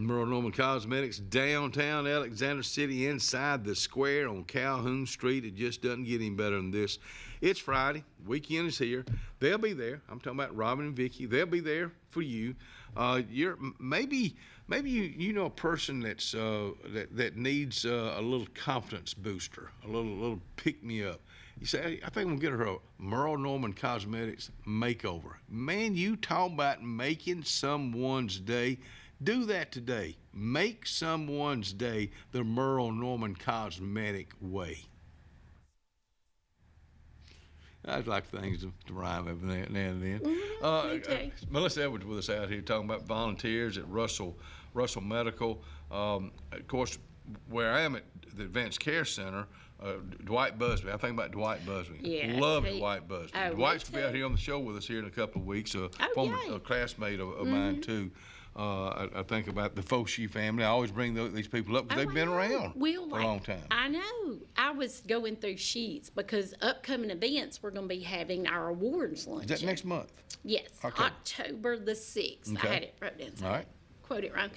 Merle Norman Cosmetics, downtown Alexander City, inside the square on Calhoun Street. It just doesn't get any better than this. It's Friday. Weekend is here. They'll be there. I'm talking about Robin and Vicky. They'll be there for you. Maybe you know a person that's that needs a little confidence booster, a little pick me up. You say, I think I'm gonna get her a Merle Norman Cosmetics makeover. Man, you talk about making someone's day. Do that today. Make someone's day the Merle Norman Cosmetic way. I'd like things to rhyme every now and then. Melissa Edwards with us out here talking about volunteers at Russell Medical. Of course, where I am at the Advanced Care Center, Dwight Busby. I think about Dwight Busby. Yeah, Love Dwight Busby. Dwight's going to be out here on the show with us here in a couple of weeks. Former classmate of mine, too. I think about the Foshee family. I always bring these people up because they've been around for a long time. I know. I was going through sheets because upcoming events, we're going to be having our awards luncheon. Is that next month? Yes, October the 6th. Okay. I had it wrote down. All right. Quote it wrong.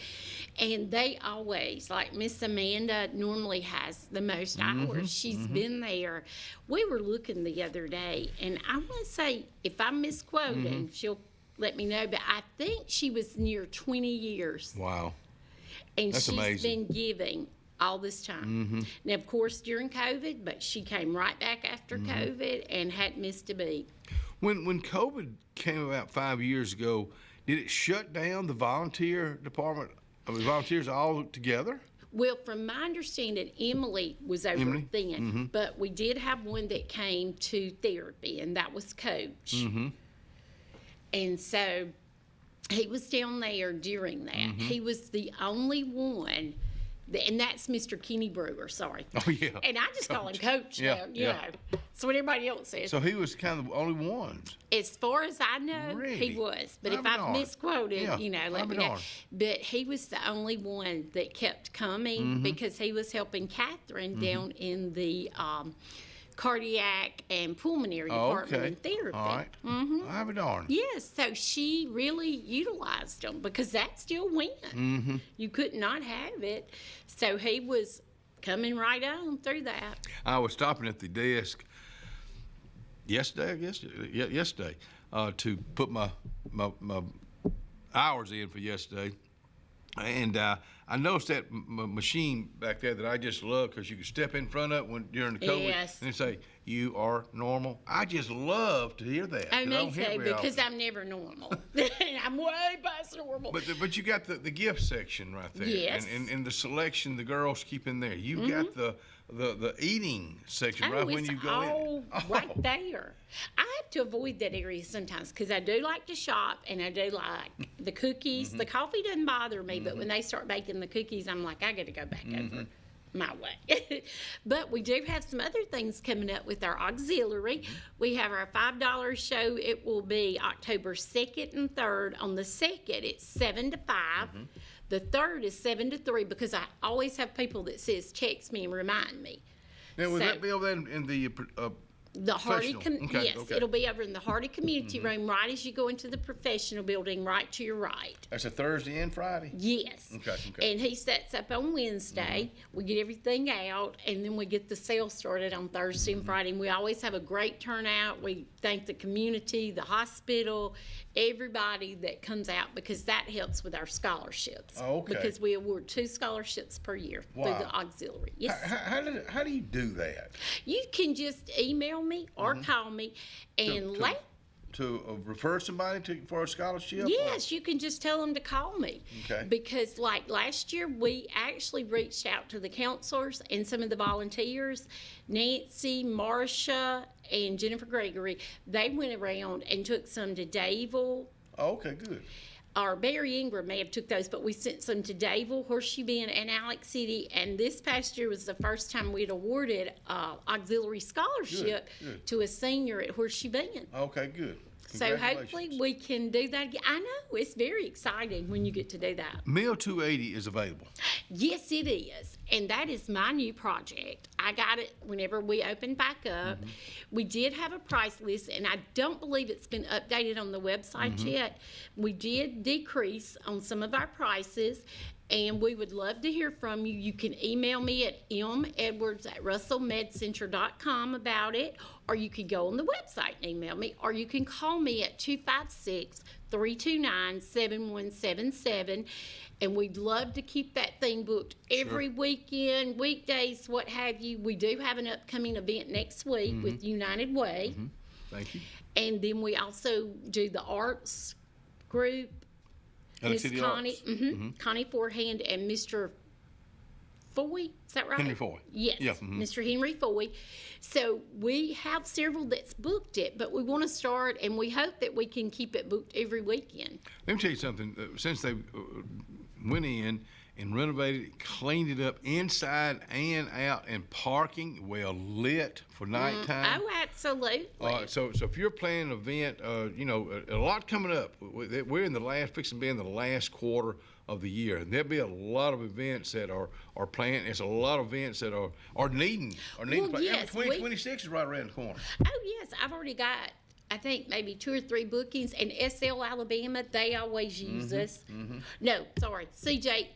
And they always, like Miss Amanda normally has the most hours. She's been there. We were looking the other day, and I want to say, if I'm misquoting, she'll let me know, but I think she was near 20 years. Wow. And That's she's amazing. been giving all this time. Now, of course, during COVID, but she came right back after COVID and hadn't missed a beat. When COVID came about 5 years ago, did it shut down the volunteer department? Volunteers all together? Well, from my understanding, Emily was over then, but we did have one that came to therapy, and that was Coach. And so he was down there during that. He was the only one, and that's Mr. Kenny Brewer, sorry. Oh, yeah. And I just call him Coach now, you know. That's what everybody else says. So he was kind of the only one. As far as I know, Really? he was. But if I'll be I've darned. misquoted, you know, let I'll me be know. darned. But he was the only one that kept coming because he was helping Catherine down in the cardiac and pulmonary department in therapy. All right. I'll be darned. Yes, so she really utilized them because that still went. You could not have it. So he was coming right on through that. I was stopping at the desk yesterday, I guess. Yesterday, to put my hours in for yesterday. And I noticed that machine back there that I just love because you could step in front of it during the COVID and say, "You are normal." I just love to hear that. Oh, me too, because I'm never normal. I'm way past normal. But you got the gift section right there. Yes. And the selection the girls keep in there. You've got the eating section right when you go in. Right there. I have to avoid that area sometimes because I do like to shop and I do like the cookies. The coffee doesn't bother me, but when they start baking the cookies, I'm like, I got to go back over my way. But we do have some other things coming up with our auxiliary. We have our $5 show. It will be October 2nd and 3rd. On the 2nd, it's 7 to 5. The 3rd is 7 to 3 because I always have people that says, text me and remind me. Now, will that be over there in the Hardy, okay. It'll be over in the Hardy Community Room, right as you go into the professional building, right to your right. That's a Thursday and Friday? Yes. Okay. And he sets up on Wednesday. We get everything out, and then we get the sale started on Thursday and Friday. And we always have a great turnout. We thank the community, the hospital, everybody that comes out because that helps with our scholarships. Oh, okay. Because we award 2 scholarships per year through the auxiliary. Yes. How do you do that? You can just email me or call me and to refer somebody for a scholarship? Yes, you can just tell them to call me. Okay. Because like last year, we actually reached out to the counselors and some of the volunteers, Nancy, Marcia, and Jennifer Gregory. They went around and took some to Davil. Oh, okay, good. Or Barry Ingram may have took those, but we sent some to Davil, Horseshoe Bend, and Alex City. And this past year was the first time we'd awarded auxiliary scholarship to a senior at Horseshoe Bend. Okay, good. So hopefully we can do that again. I know, it's very exciting when you get to do that. Meal 280 is available. Yes, it is. And that is my new project. I got it whenever we opened back up. We did have a price list, and I don't believe it's been updated on the website yet. We did decrease on some of our prices, And we would love to hear from you. You can email me at medcenter.com about it, or you can go on the website and email me, or you can call me at 256-329-7177. And we'd love to keep that thing booked every weekend, weekdays, what have you. We do have an upcoming event next week with United Way. Thank you. And then we also do the arts group. Alex Miss City Connie, Arts. Connie Forehand and Mr. Foy, is that right? Henry Foy. Yes, Yeah, Mr. Henry Foy. So we have several that's booked it, but we want to start, and we hope that we can keep it booked every weekend. Let me tell you something. Since they went in and renovated it, cleaned it up inside and out, and parking well lit for nighttime. Oh, absolutely. So if you're planning an event, you know, a lot coming up. We're in the last, fixing to be in the last quarter of the year, and there'll be a lot of events that are planned. It's a lot of events that are needing. Well, yes, 2026 is right around the corner. Oh, yes. I've already got, I think, maybe 2 or 3 bookings. And SL Alabama, they always use us. No, sorry. C&J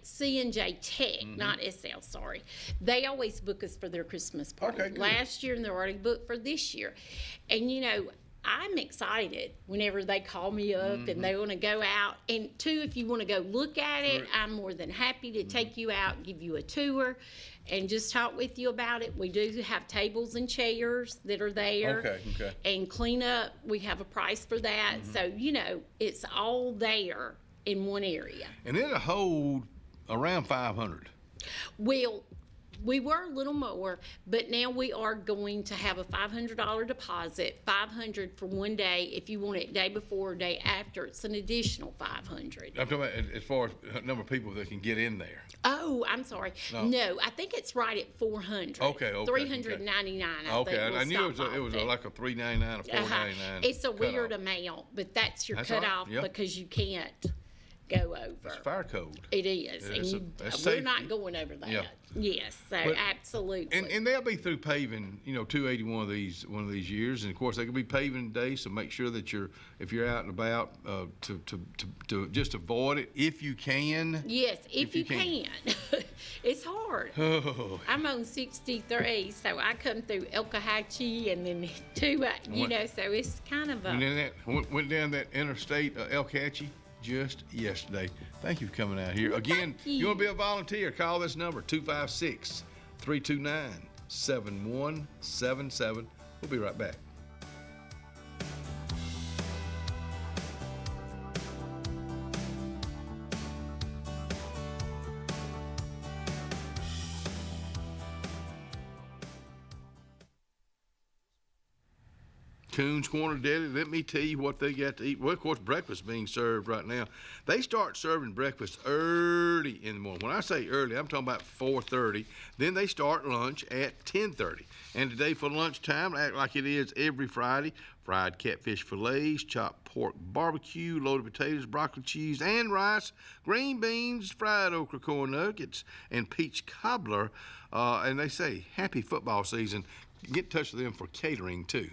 Tech, not SL, sorry. They always book us for their Christmas party. Okay, good. Last year, and they're already booked for this year. And, you know, I'm excited whenever they call me up and they want to go out. And, too, if you want to go look at it, I'm more than happy to take you out, give you a tour, and just talk with you about it. We do have tables and chairs that are there. Okay. And clean up, we have a price for that. So, you know, it's all there in one area. And it'll hold around 500. Well, we were a little more, but now we are going to have a $500 deposit, $500 for one day. If you want it day before or day after, it's an additional $500. I'm talking about as far as the number of people that can get in there. Oh, I'm sorry. No, I think it's right at 400. Okay. 399. I knew it was like a $399 or $499. It's a weird amount, but that's your cutoff because you can't go over. It's fire code. It is, and we're not going over that. Yeah. Yes, so absolutely. And they'll be through paving, 280 one of these years, and of course they could be paving today. So make sure that if you're out and about, to just avoid it if you can. Yes, if you can. It's hard. Oh. I'm on 63, so I come through Elkahatchee and then so it's kind of a. Went down that interstate Elkahatchee just yesterday. Thank you for coming out here. Again, you want to be a volunteer, call this number, 256-329-7177. We'll be right back. Coons Corner Deli, let me tell you what they got to eat. Well, of course, breakfast being served right now. They start serving breakfast early in the morning. When I say early, I'm talking about 4:30. Then they start lunch at 10:30. And today for lunchtime, act like it is every Friday, fried catfish fillets, chopped pork barbecue, loaded potatoes, broccoli cheese, and rice, green beans, fried okra corn nuggets, and peach cobbler. And they say, happy football season. Get in touch with them for catering, too.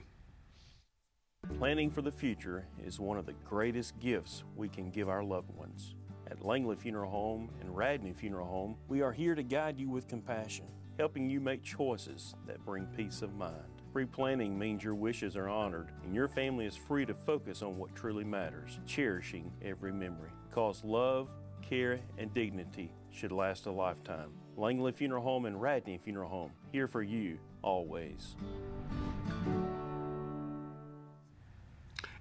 Planning for the future is one of the greatest gifts we can give our loved ones. At Langley Funeral Home and Radney Funeral Home, we are here to guide you with compassion, helping you make choices that bring peace of mind. Pre-planning means your wishes are honored and your family is free to focus on what truly matters, cherishing every memory. Because love, care, and dignity should last a lifetime. Langley Funeral Home and Radney Funeral Home, here for you always.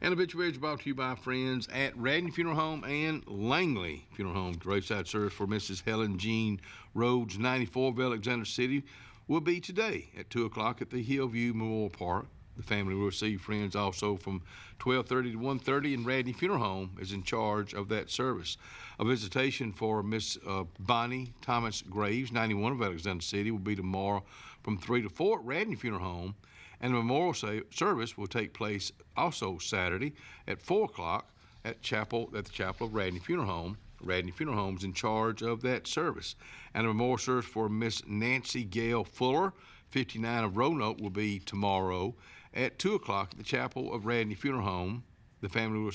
And obituaries are brought to you by friends at Radney Funeral Home and Langley Funeral Home. Roadside service for Mrs. Helen Jean Rhodes, 94 of Alexander City, will be today at 2 o'clock at the Hillview Memorial Park. The family will receive friends also from 12:30 to 1:30, and Radney Funeral Home is in charge of that service. A visitation for Miss Bonnie Thomas Graves, 91 of Alexander City, will be tomorrow from 3 to 4 at Radney Funeral Home. And the memorial service will take place also Saturday at 4 o'clock at the chapel of Radney Funeral Home. Radney Funeral Home is in charge of that service. And a memorial service for Miss Nancy Gale Fuller, 59 of Roanoke, will be tomorrow at 2 o'clock at the chapel of Radney Funeral Home. The family will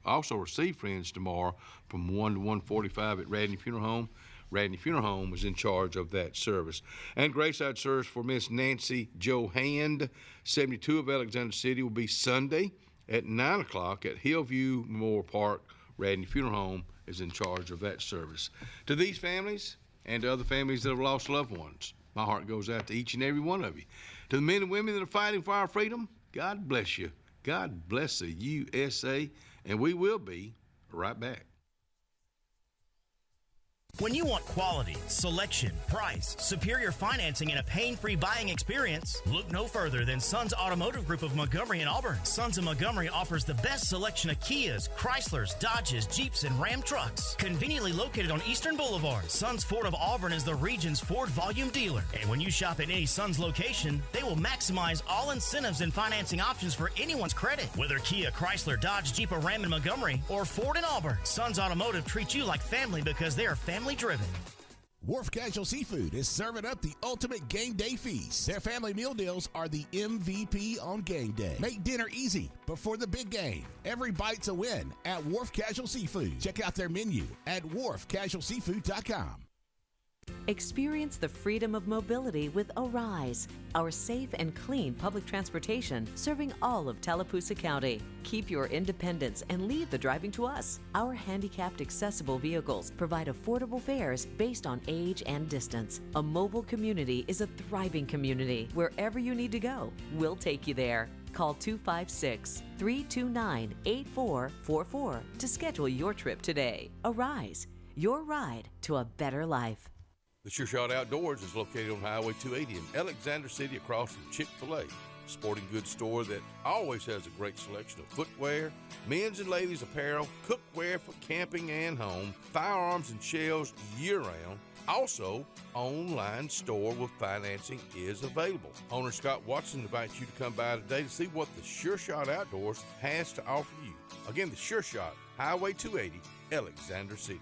also receive friends tomorrow from 1 to 1:45 at Radney Funeral Home. Radney Funeral Home is in charge of that service. And graveside service for Miss Nancy Jo Hand, 72 of Alexander City, will be Sunday at 9 o'clock at Hillview Memorial Park. Radney Funeral Home is in charge of that service. To these families and to other families that have lost loved ones, my heart goes out to each and every one of you. To the men and women that are fighting for our freedom, God bless you. God bless the USA, and we will be right back. When you want quality, selection, price, superior financing, and a pain-free buying experience, look no further than Sons Automotive Group of Montgomery and Auburn. Sons of Montgomery offers the best selection of Kias, Chryslers, Dodges, Jeeps, and Ram trucks. Conveniently located on Eastern Boulevard, Sons Ford of Auburn is the region's Ford volume dealer. And when you shop at any Sons location, they will maximize all incentives and financing options for anyone's credit. Whether Kia, Chrysler, Dodge, Jeep, or Ram in Montgomery, or Ford in Auburn, Sons Automotive treats you like family because they are family driven. Wharf Casual Seafood is serving up the ultimate game day feast. Their family meal deals are the MVP on game day. Make dinner easy before the big game. Every bite's a win at Wharf Casual Seafood. Check out their menu at wharfcasualseafood.com. Experience the freedom of mobility with Arise, our safe and clean public transportation serving all of Tallapoosa County. Keep your independence and leave the driving to us. Our handicapped accessible vehicles provide affordable fares based on age and distance. A mobile community is a thriving community. Wherever you need to go, we'll take you there. Call 256-329-8444 to schedule your trip today. Arise, your ride to a better life. The Sure Shot Outdoors is located on Highway 280 in Alexander City across from Chick-fil-A. Sporting goods store that always has a great selection of footwear, men's and ladies apparel, cookware for camping and home, firearms and shells year-round. Also, online store with financing is available. Owner Scott Watson invites you to come by today to see what the Sure Shot Outdoors has to offer you. Again, the Sure Shot, Highway 280, Alexander City.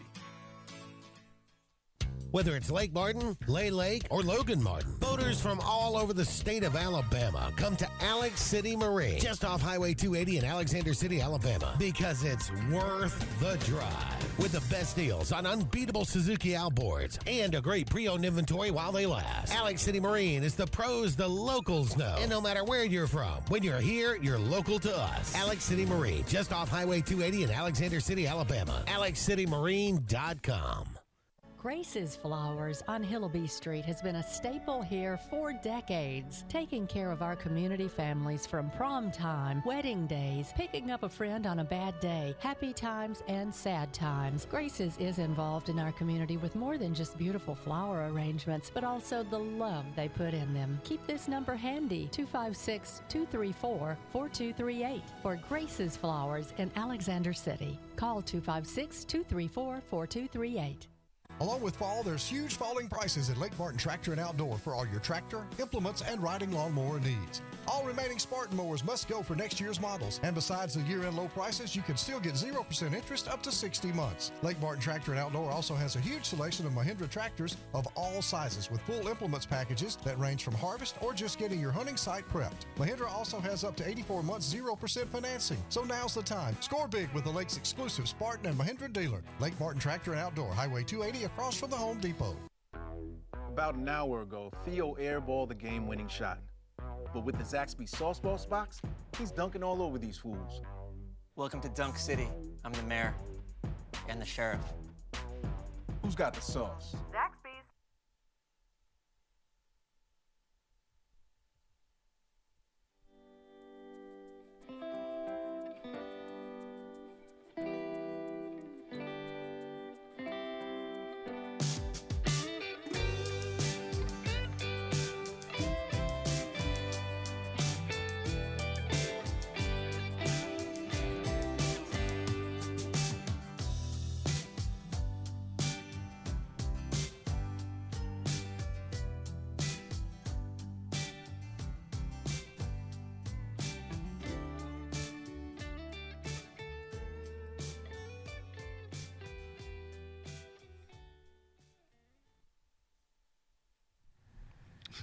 Whether it's Lake Martin, Lay Lake, or Logan Martin, boaters from all over the state of Alabama come to Alex City Marine, just off Highway 280 in Alexander City, Alabama, because it's worth the drive. With the best deals on unbeatable Suzuki outboards and a great pre-owned inventory while they last. Alex City Marine is the pros the locals know. And no matter where you're from, when you're here, you're local to us. Alex City Marine, just off Highway 280 in Alexander City, Alabama. AlexCityMarine.com. Grace's Flowers on Hillaby Street has been a staple here for decades, taking care of our community families from prom time, wedding days, picking up a friend on a bad day, happy times, and sad times. Grace's is involved in our community with more than just beautiful flower arrangements, but also the love they put in them. Keep this number handy, 256-234-4238 for Grace's Flowers in Alexander City. Call 256-234-4238. Along with fall, there's huge falling prices at Lake Martin Tractor and Outdoor for all your tractor, implements, and riding lawnmower needs. All remaining Spartan mowers must go for next year's models. And besides the year-end low prices, you can still get 0% interest up to 60 months. Lake Martin Tractor and Outdoor also has a huge selection of Mahindra tractors of all sizes with full implements packages that range from harvest or just getting your hunting site prepped. Mahindra also has up to 84 months 0% financing. So now's the time. Score big with the Lake's exclusive Spartan and Mahindra dealer. Lake Martin Tractor and Outdoor, Highway 280 across from the Home Depot. About an hour ago, Theo airballed the game-winning shot. But with the Zaxby Sauce Boss box, he's dunking all over these fools. Welcome to Dunk City. I'm the mayor and the sheriff. Who's got the sauce? Zaxby's.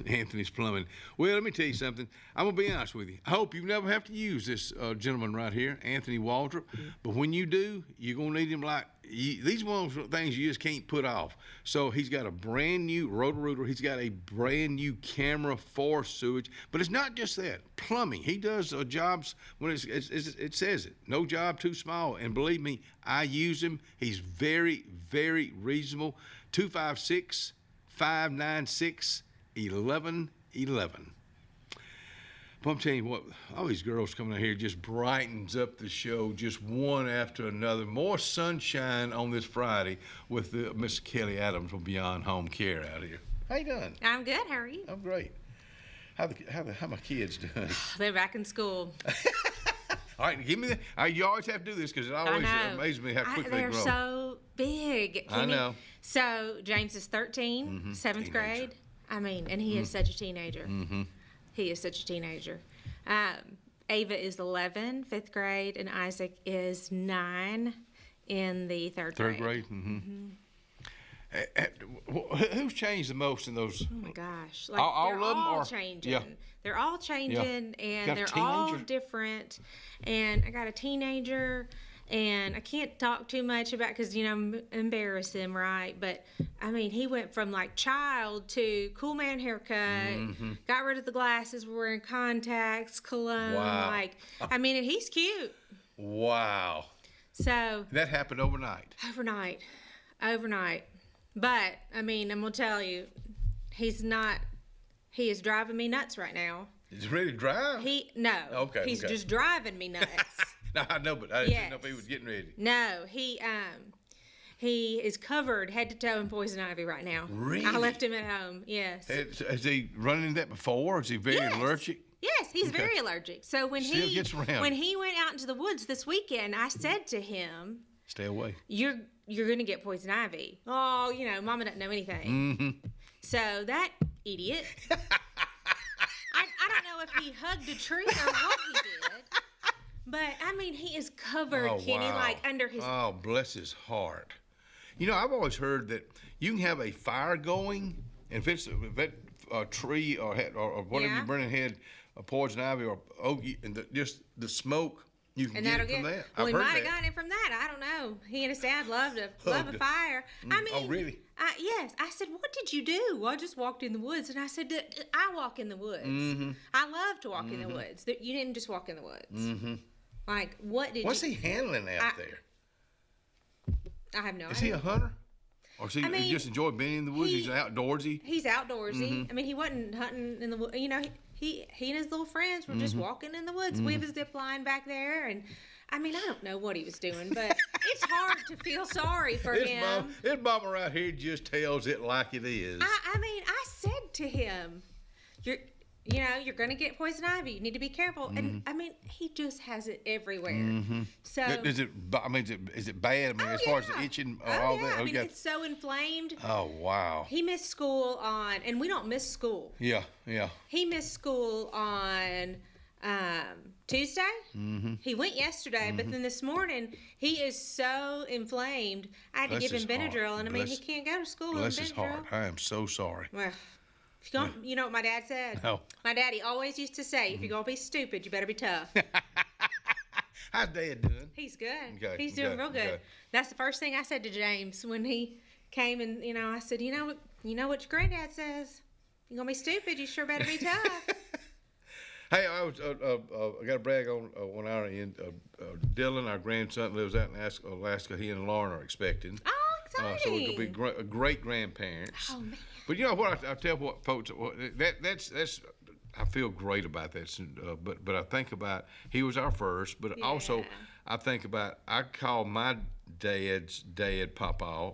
Anthony's Plumbing. Well, let me tell you something. I'm going to be honest with you. I hope you never have to use this gentleman right here, Anthony Waldrop. But when you do, you're going to need him like, these one of those things you just can't put off. So he's got a brand new Roto-Rooter. He's got a brand new camera for sewage. But it's not just that. Plumbing. He does jobs when it says it. No job too small. And believe me, I use him. He's very, very reasonable. 256-596-1111. But I'm telling you what, all these girls coming out here just brightens up the show just one after another. More sunshine on this Friday with Miss Kelly Adams from Beyond Home Care out here. How you doing? I'm good. How are you? I'm great. How my kids doing? They're back in school. All right, give me you always have to do this because it always amazes me how quickly they grow. They're so big. I know. So James is 13, seventh grade. I mean, and he is such a teenager. Mm-hmm. He is such a teenager. Ava is 11, fifth grade, and Isaac is 9 in the third grade. Third grade? Mm-hmm. Who's changed the most in those? Oh my gosh! Like all they're of them all are changing. Yeah. They're all changing, and they're teenager? all different. And I got a teenager, and I can't talk too much about because embarrass him, right? But I mean, he went from like child to cool man haircut, got rid of the glasses, wearing contacts, cologne. Wow. Like, I mean, and he's cute. Wow. So that happened overnight. Overnight. But, I mean, I'm going to tell you, he is driving me nuts right now. He's ready to drive? He's just driving me nuts. No, I know, but I didn't know if he was getting ready. No, he is covered head to toe in poison ivy right now. Really? I left him at home, yes. Has he run into that before? Is he very allergic? Yes, he's very allergic. So when Still gets around. when he went out into the woods this weekend, I said to him, stay away. You're going to get poison ivy. Oh, Mama doesn't know anything. Mm-hmm. So that idiot, I don't know if he hugged a tree or what he did, but I mean, he is covered, Kenny, like under his. Oh, bless his heart. I've always heard that you can have a fire going, and if it's a tree or whatever you're burning, had a poison ivy or ogie, and just the smoke. You can get it from that. Well, he might have gotten it from that. I don't know. He and his dad love a fire. I mean, oh, really? Yes. I said, what did you do? Well, I just walked in the woods. And I said, I walk in the woods. Mm-hmm. I love to walk in the woods. You didn't just walk in the woods. Mm-hmm. Like, what's he handling out there? I have no idea. Is he a hunter? Or does he just enjoy being in the woods? He's outdoorsy? He's outdoorsy. I mean, he wasn't hunting in the woods. He and his little friends were just walking in the woods. We have a zip line back there, and I mean, I don't know what he was doing, but it's hard to feel sorry for him. This mama right here just tells it like it is. I mean, I said to him, you're going to get poison ivy. You need to be careful. And I mean, he just has it everywhere. So is it bad? I mean, as far as the itching or all that? I mean, it's so inflamed. Oh, wow. He missed school and we don't miss school. Yeah. He missed school on Tuesday. He went yesterday, but then this morning he is so inflamed. I had to give him Benadryl, and I mean, he can't go to school with Benadryl. Bless his heart. I am so sorry. Well, you know what my dad said? No. My daddy always used to say, if you're going to be stupid, you better be tough. How's Dad doing? He's good. Okay. He's doing real good. Okay. That's the first thing I said to James when he came, and I said, you know what your granddad says? You're going to be stupid, you sure better be tough. Hey, I got to brag on 1 hour in. Dylan, our grandson, lives out in Alaska. He and Lauren are expecting. Oh, exciting. So we're going to be great grandparents. Oh, man. But you know what? I tell what folks, that's I feel great about that. But I think about, he was our first, but also I think about, I call my dad's dad Papa.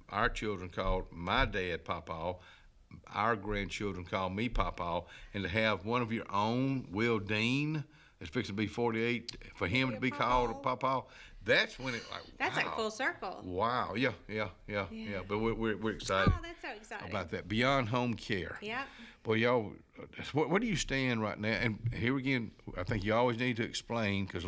Our children called my dad Papa. Our grandchildren call me Papa. And to have one of your own, Will Dean, that's fixing to be 48, for him to be called a Papa, that's when that's like full circle. Wow, yeah. But we're excited. Oh, that's so exciting about that. Beyond Home Care. Yeah. Boy, y'all, where do you stand right now? And here again, I think you always need to explain, because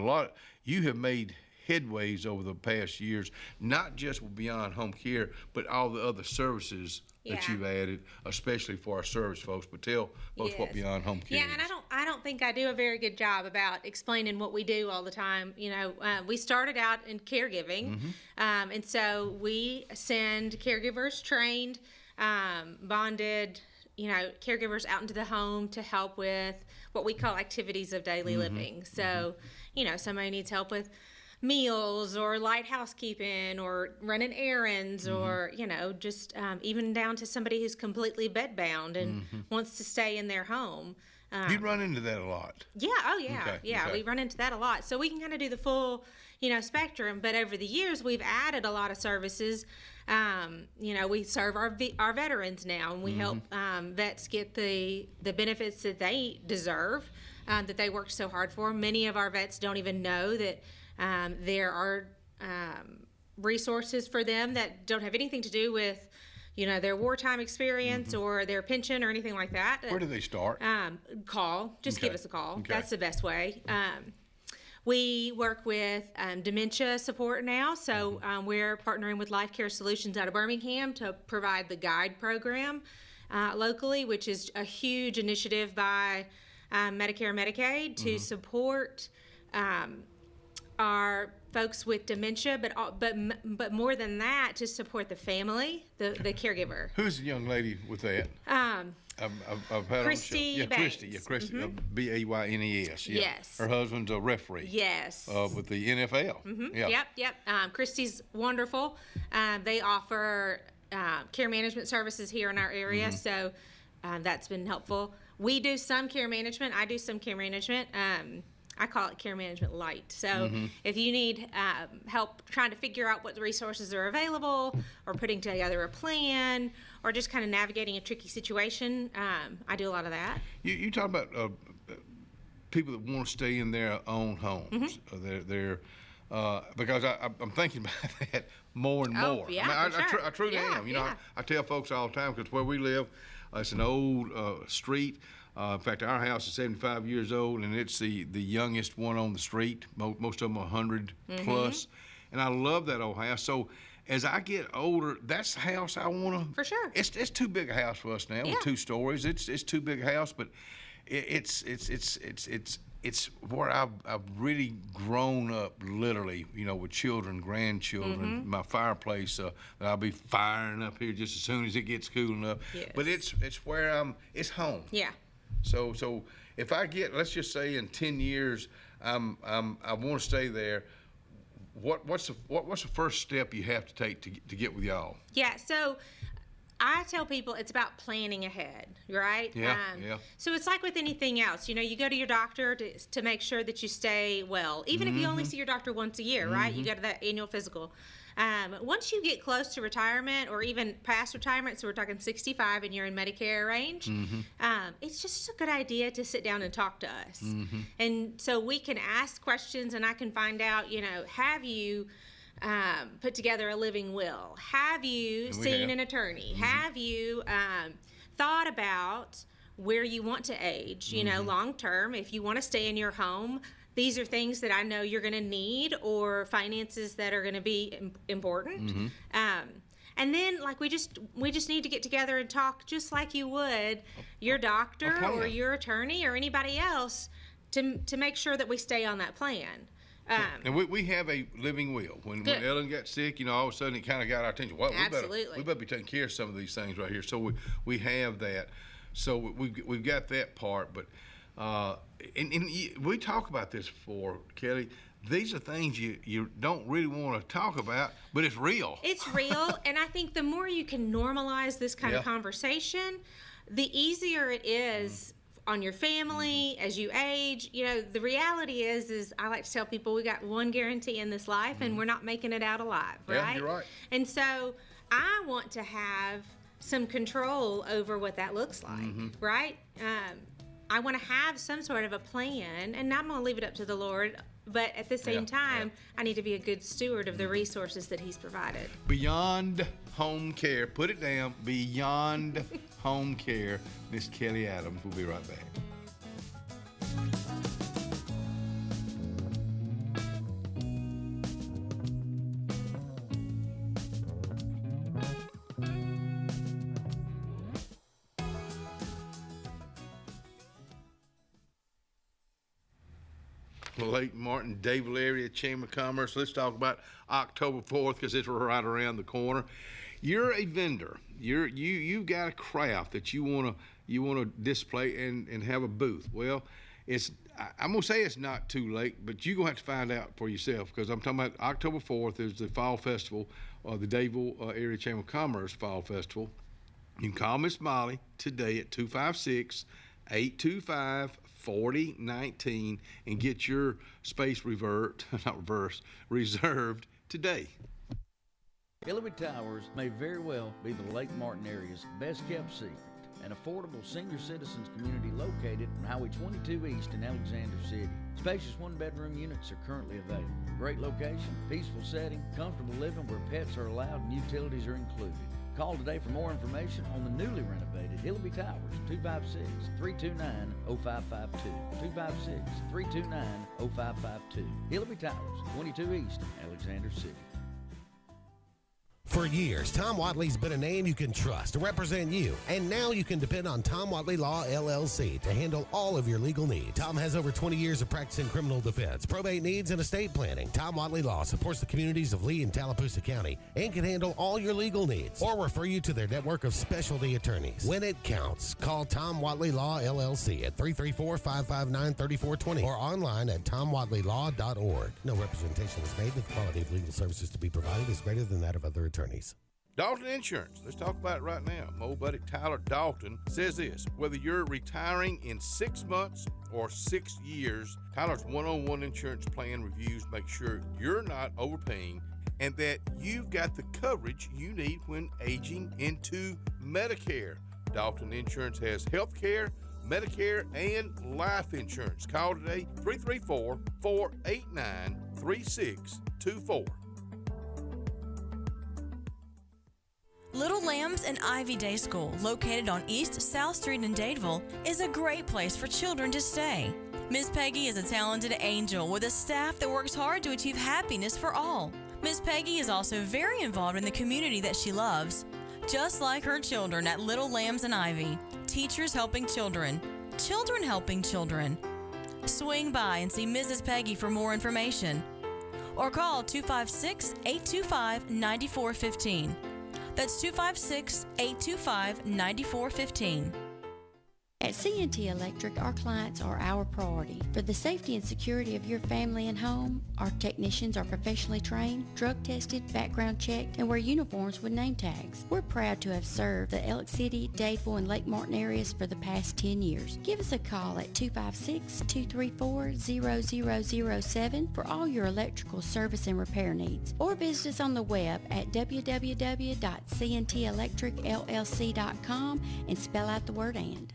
you have made headways over the past years, not just with Beyond Home Care, but all the other services that you've added, especially for our service folks. But tell folks what Beyond Home Care is. Yeah, and I don't think I do a very good job about explaining what we do all the time. You know, we started out in caregiving, and so we send caregivers, trained, bonded, caregivers out into the home to help with what we call activities of daily living. So, somebody needs help with meals or light housekeeping or running errands or, just even down to somebody who's completely bedbound and wants to stay in their home. You run into that a lot. Yeah. Oh, yeah. Okay. We run into that a lot. So we can kind of do the full, spectrum. But over the years, we've added a lot of services. We serve our veterans now, and we help vets get the benefits that they deserve, that they worked so hard for. Many of our vets don't even know that there are resources for them that don't have anything to do with their wartime experience or their pension or anything like that. Where do they start? Call. Just give us a call. Okay. That's the best way. We work with dementia support now, so we're partnering with Life Care Solutions out of Birmingham to provide the GUIDE program locally, which is a huge initiative by Medicare and Medicaid to support our folks with dementia, but more than that, to support the family, the caregiver. Who's the young lady with that? I've had Christy Christy. Yeah, Christy. Baynes. Yeah. Yes. Her husband's a referee. Yes. With the NFL. Yeah. Yep. Christy's wonderful. They offer care management services here in our area, so that's been helpful. We do some care management. I do some care management. I call it care management light. So if you need help trying to figure out what the resources are available or putting together a plan or just kind of navigating a tricky situation, I do a lot of that. You talk about people that want to stay in their own homes. They're because I'm thinking about that more and more. Yeah, I truly am. I tell folks all the time, because where we live, it's an old street. In fact, our house is 75 years old, and it's the youngest one on the street. Most of them are 100 plus. And I love that old house. So as I get older, that's the house I want to. For sure. It's too big a house for us now with 2 stories. It's too big a house, but it's where I've really grown up, literally, with children, grandchildren. My fireplace that I'll be firing up here just as soon as it gets cool enough. Yes. But it's where it's home. Yeah. So if I get, let's just say in 10 years, I want to stay there. What's the first step you have to take to get with y'all? Yeah. So I tell people it's about planning ahead, right? Yeah. So it's like with anything else. You go to your doctor to make sure that you stay well, even if you only see your doctor once a year, right? You go to that annual physical. Once you get close to retirement or even past retirement, so we're talking 65 and you're in Medicare range, it's just a good idea to sit down and talk to us. And so we can ask questions and I can find out, have you put together a living will? Have you seen an attorney? Have you thought about where you want to age, long term, if you want to stay in your home? These are things that I know you're going to need, or finances that are going to be important. And then, we just need to get together and talk just like you would your doctor or your attorney or anybody else to make sure that we stay on that plan. And we have a living will. When Ellen got sick, all of a sudden it kind of got our attention. Well, we better be taking care of some of these things right here. So we have that. So we've got that part, but. And we talk about this before, Kelly. These are things you don't really want to talk about, but it's real. It's real, and I think the more you can normalize this kind of conversation, the easier it is on your family as you age. The reality is I like to tell people we got one guarantee in this life, and we're not making it out alive, right? Yeah, you're right. And so I want to have some control over what that looks like, right? I want to have some sort of a plan, and I'm going to leave it up to the Lord, but at the same time, I need to be a good steward of the resources that He's provided. Beyond Home Care. Put it down. Beyond Home Care. Miss Kelly Adams. We'll be right back. Lake Martin, Dayville area Chamber of Commerce. Let's talk about October 4th because it's right around the corner. You're a vendor. You've got a craft that you want to display and have a booth. Well, I'm gonna say it's not too late, but you're gonna have to find out for yourself because I'm talking about October 4th is the Fall Festival, the Dayville area Chamber of Commerce Fall Festival. You can call Miss Molly today at 256-825-4019 and get your space reserved today. Hillary Towers may very well be the Lake Martin area's best kept secret. An affordable senior citizens community located on Highway 22 East in Alexander City. Spacious one-bedroom units are currently available. Great location, peaceful setting, comfortable living where pets are allowed and utilities are included. Call today for more information on the newly renovated Hillary Towers, 256-329-0552. 256-329-0552. Hillary Towers, 22 East, Alexander City. For years, Tom Watley's been a name you can trust to represent you, and now you can depend on Tom Watley Law, LLC to handle all of your legal needs. Tom has over 20 years of practice in criminal defense, probate needs, and estate planning. Tom Watley Law supports the communities of Lee and Tallapoosa County and can handle all your legal needs or refer you to their network of specialty attorneys. When it counts, call Tom Watley Law, LLC at 334-559-3420 or online at tomwatleylaw.org. No representation is made that the quality of legal services to be provided is greater than that of other attorneys. Dalton Insurance. Let's talk about it right now. My old buddy Tyler Dalton says this: whether you're retiring in 6 months or 6 years, Tyler's one-on-one insurance plan reviews make sure you're not overpaying and that you've got the coverage you need when aging into Medicare. Dalton Insurance has health care, Medicare, and life insurance. Call today, 334-489-3624. Little Lambs and Ivy Day School, located on East South Street in Dadeville, is a great place for children to stay. Miss Peggy is a talented angel with a staff that works hard to achieve happiness for all. Miss Peggy is also very involved in the community that she loves. Just like her children at Little Lambs and Ivy, teachers helping children, children helping children. Swing by and see Mrs. Peggy for more information. Or call 256-825-9415. That's 256-825-9415. At C&T Electric, our clients are our priority. For the safety and security of your family and home, our technicians are professionally trained, drug tested, background checked, and wear uniforms with name tags. We're proud to have served the Alex City, Dadeville, and Lake Martin areas for the past 10 years. Give us a call at 256-234-0007 for all your electrical service and repair needs, or visit us on the web at www.cntelectricllc.com and spell out the word "and."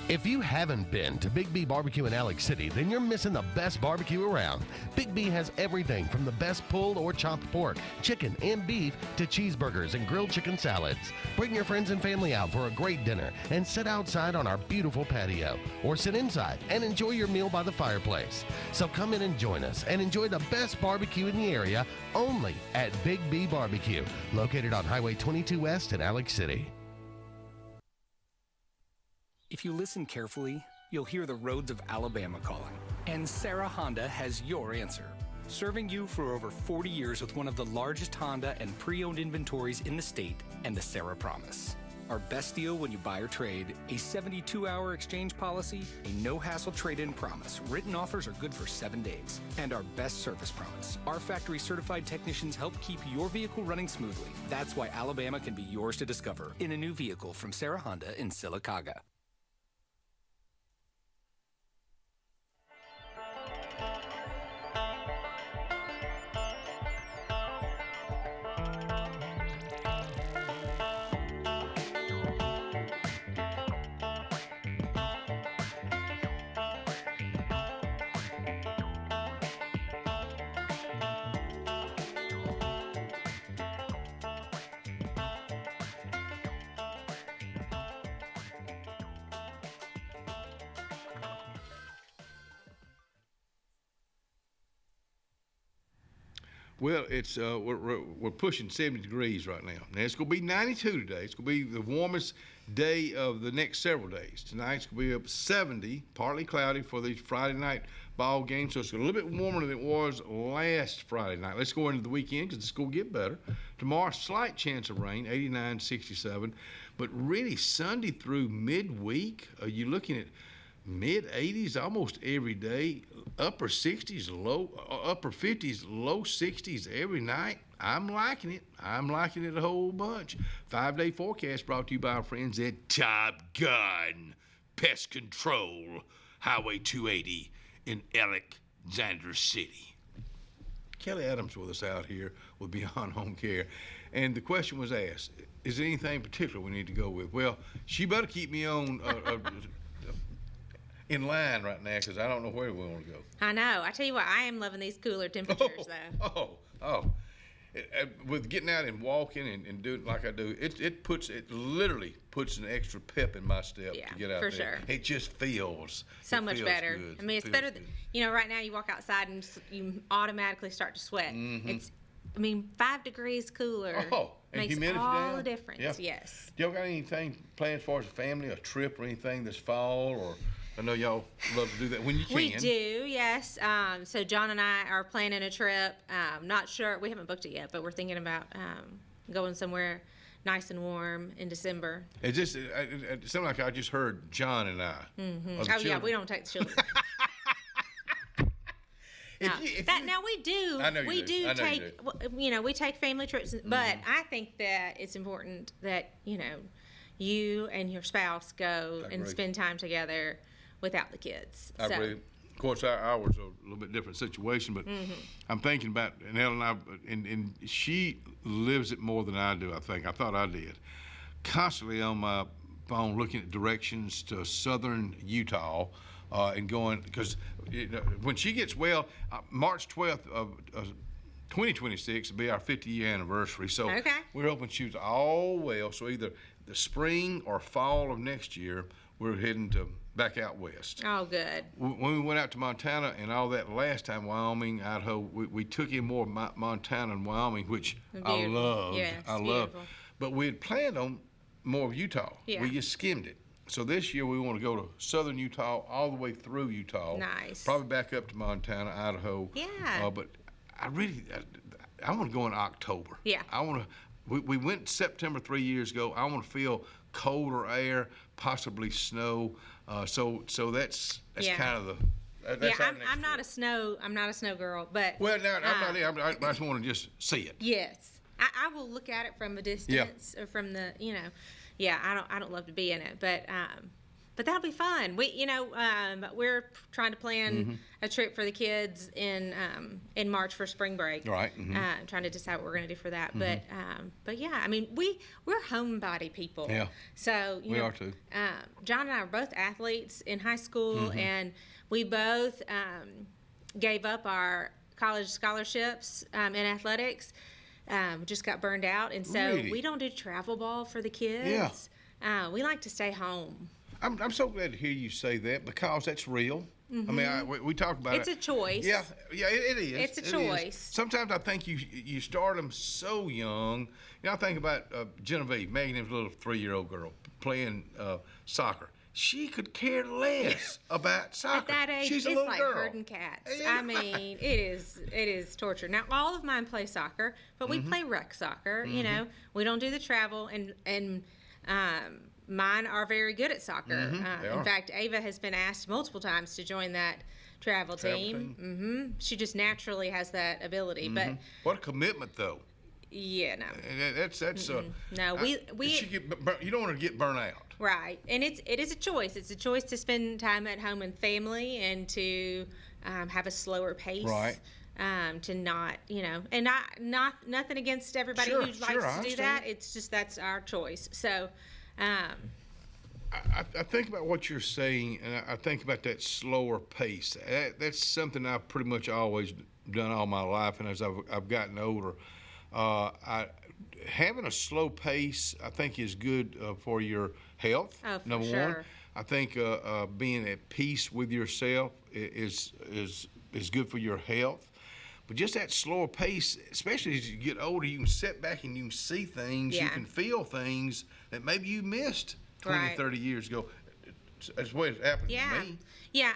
If you haven't been to Big B Barbecue in Alex City, then you're missing the best barbecue around. Big B has everything from the best pulled or chopped pork, chicken, and beef to cheeseburgers and grilled chicken salads. Bring your friends and family out for a great dinner and sit outside on our beautiful patio, or sit inside and enjoy your meal by the fireplace. So come in and join us and enjoy the best barbecue in the area only at Big B Barbecue, located on Highway 22 West in Alex City. If you listen carefully, you'll hear the roads of Alabama calling. And Sarah Honda has your answer. Serving you for over 40 years with one of the largest Honda and pre-owned inventories in the state and the Sarah Promise. Our best deal when you buy or trade, a 72-hour exchange policy, a no-hassle trade-in promise. Written offers are good for 7 days. And our best service promise. Our factory-certified technicians help keep your vehicle running smoothly. That's why Alabama can be yours to discover in a new vehicle from Sarah Honda in Sylacauga. Well, it's we're pushing 70 degrees right now. Now it's going to be 92 today. It's going to be the warmest day of the next several days. Tonight's going to be up 70, partly cloudy for the Friday night ball game, so it's a little bit warmer than it was last Friday night. Let's go into the weekend because it's going to get better. Tomorrow, slight chance of rain, 89, 67. But really, Sunday through midweek, you're looking at mid-80s almost every day, upper 50s, low 60s every night. I'm liking it. I'm liking it a whole bunch. 5-day forecast brought to you by our friends at Top Gun Pest Control, Highway 280 in Alexander City. Kelly Adams with us out here with Beyond Home Care. And the question was asked, is there anything particular we need to go with? Well, she better keep me on in line right now because I don't know where we want to go. I know. I tell you what, I am loving these cooler temperatures, though. With getting out and walking and doing like I do, it literally puts an extra pep in my step to get out for there. Sure. It just feels so much better. Good. I mean, it's better than, right now you walk outside and you automatically start to sweat. Mm-hmm. It's 5 degrees cooler. And makes humidity all down? the difference. Yeah. Yes. Do y'all got anything planned as far as a family, a trip or anything this fall? Or I know y'all love to do that when you can. We do, yes. So John and I are planning a trip. Not sure, we haven't booked it yet, but we're thinking about going somewhere nice and warm in December. It seemed like I just heard John and I. Mm-hmm. Yeah, we don't take the children. Now we do. I know you do. I know take. you do. We take family trips, but I think that it's important that you and your spouse go and spend time together without the kids. I agree. Of course, ours are a little bit different situation, but I'm thinking about, and Ellen and and she lives it more than I do. I think I thought I did. Constantly on my phone, looking at directions to southern Utah. And going, because when she gets well, March 12th of 2026 will be our 50-year anniversary. So we're hoping she's all well. So either the spring or fall of next year, we're heading back out west. Oh, good. When we went out to Montana and all that last time, Wyoming, Idaho, we took in more Montana and Wyoming, which I loved. Yeah, I loved. But we had planned on more of Utah. Yeah. We just skimmed it. So this year we want to go to southern Utah, all the way through Utah. Nice. Probably back up to Montana, Idaho. Yeah. But I want to go in October. Yeah. We went September 3 years ago. I want to feel colder air, possibly snow. So that's kind of the. I'm not a snow girl, but. Well, no, I'm not. I just want to just see it. Yes, I will look at it from a distance or from the I don't love to be in it, but that'll be fun. We're trying to plan a trip for the kids in March for spring break. Right. Trying to decide what we're going to do for that, but yeah, I mean we're homebody people. Yeah. So we are too. John and I are both athletes in high school, and we both gave up our college scholarships in athletics. Just got burned out, and so we don't do travel ball for the kids. Yeah. We like to stay home. I'm so glad to hear you say that because that's real. I mean, we talk about it's a choice. Yeah, it is. It's a choice. Sometimes I think you start them so young. I think about Genevieve, Megan's little 3-year-old girl playing soccer. She could care less about soccer. At that age, she's a it's little like girl. herding cats. I mean, it is torture. Now, all of mine play soccer, but we play rec soccer. We don't do the travel, and mine are very good at soccer. In fact, Ava has been asked multiple times to join that travel team. She just naturally has that ability. But what a commitment, though. Yeah, no. That's no. We you don't want to get burnt out. Right, and it is a choice. It's a choice to spend time at home and family, and to have a slower pace. Right. To not, and not nothing against everybody who likes to do that. It's just that's our choice. So. I think about what you're saying, and I think about that slower pace. That's something I've pretty much always done all my life, and as I've gotten older, having a slow pace, I think, is good for your health. Oh, for number sure. one. I think being at peace with yourself is good for your health. But just that slower pace, especially as you get older, you can sit back and you can see things, you can feel things that maybe you missed 20, Right. 30 years ago. That's the way it happened Yeah. to me. Yeah,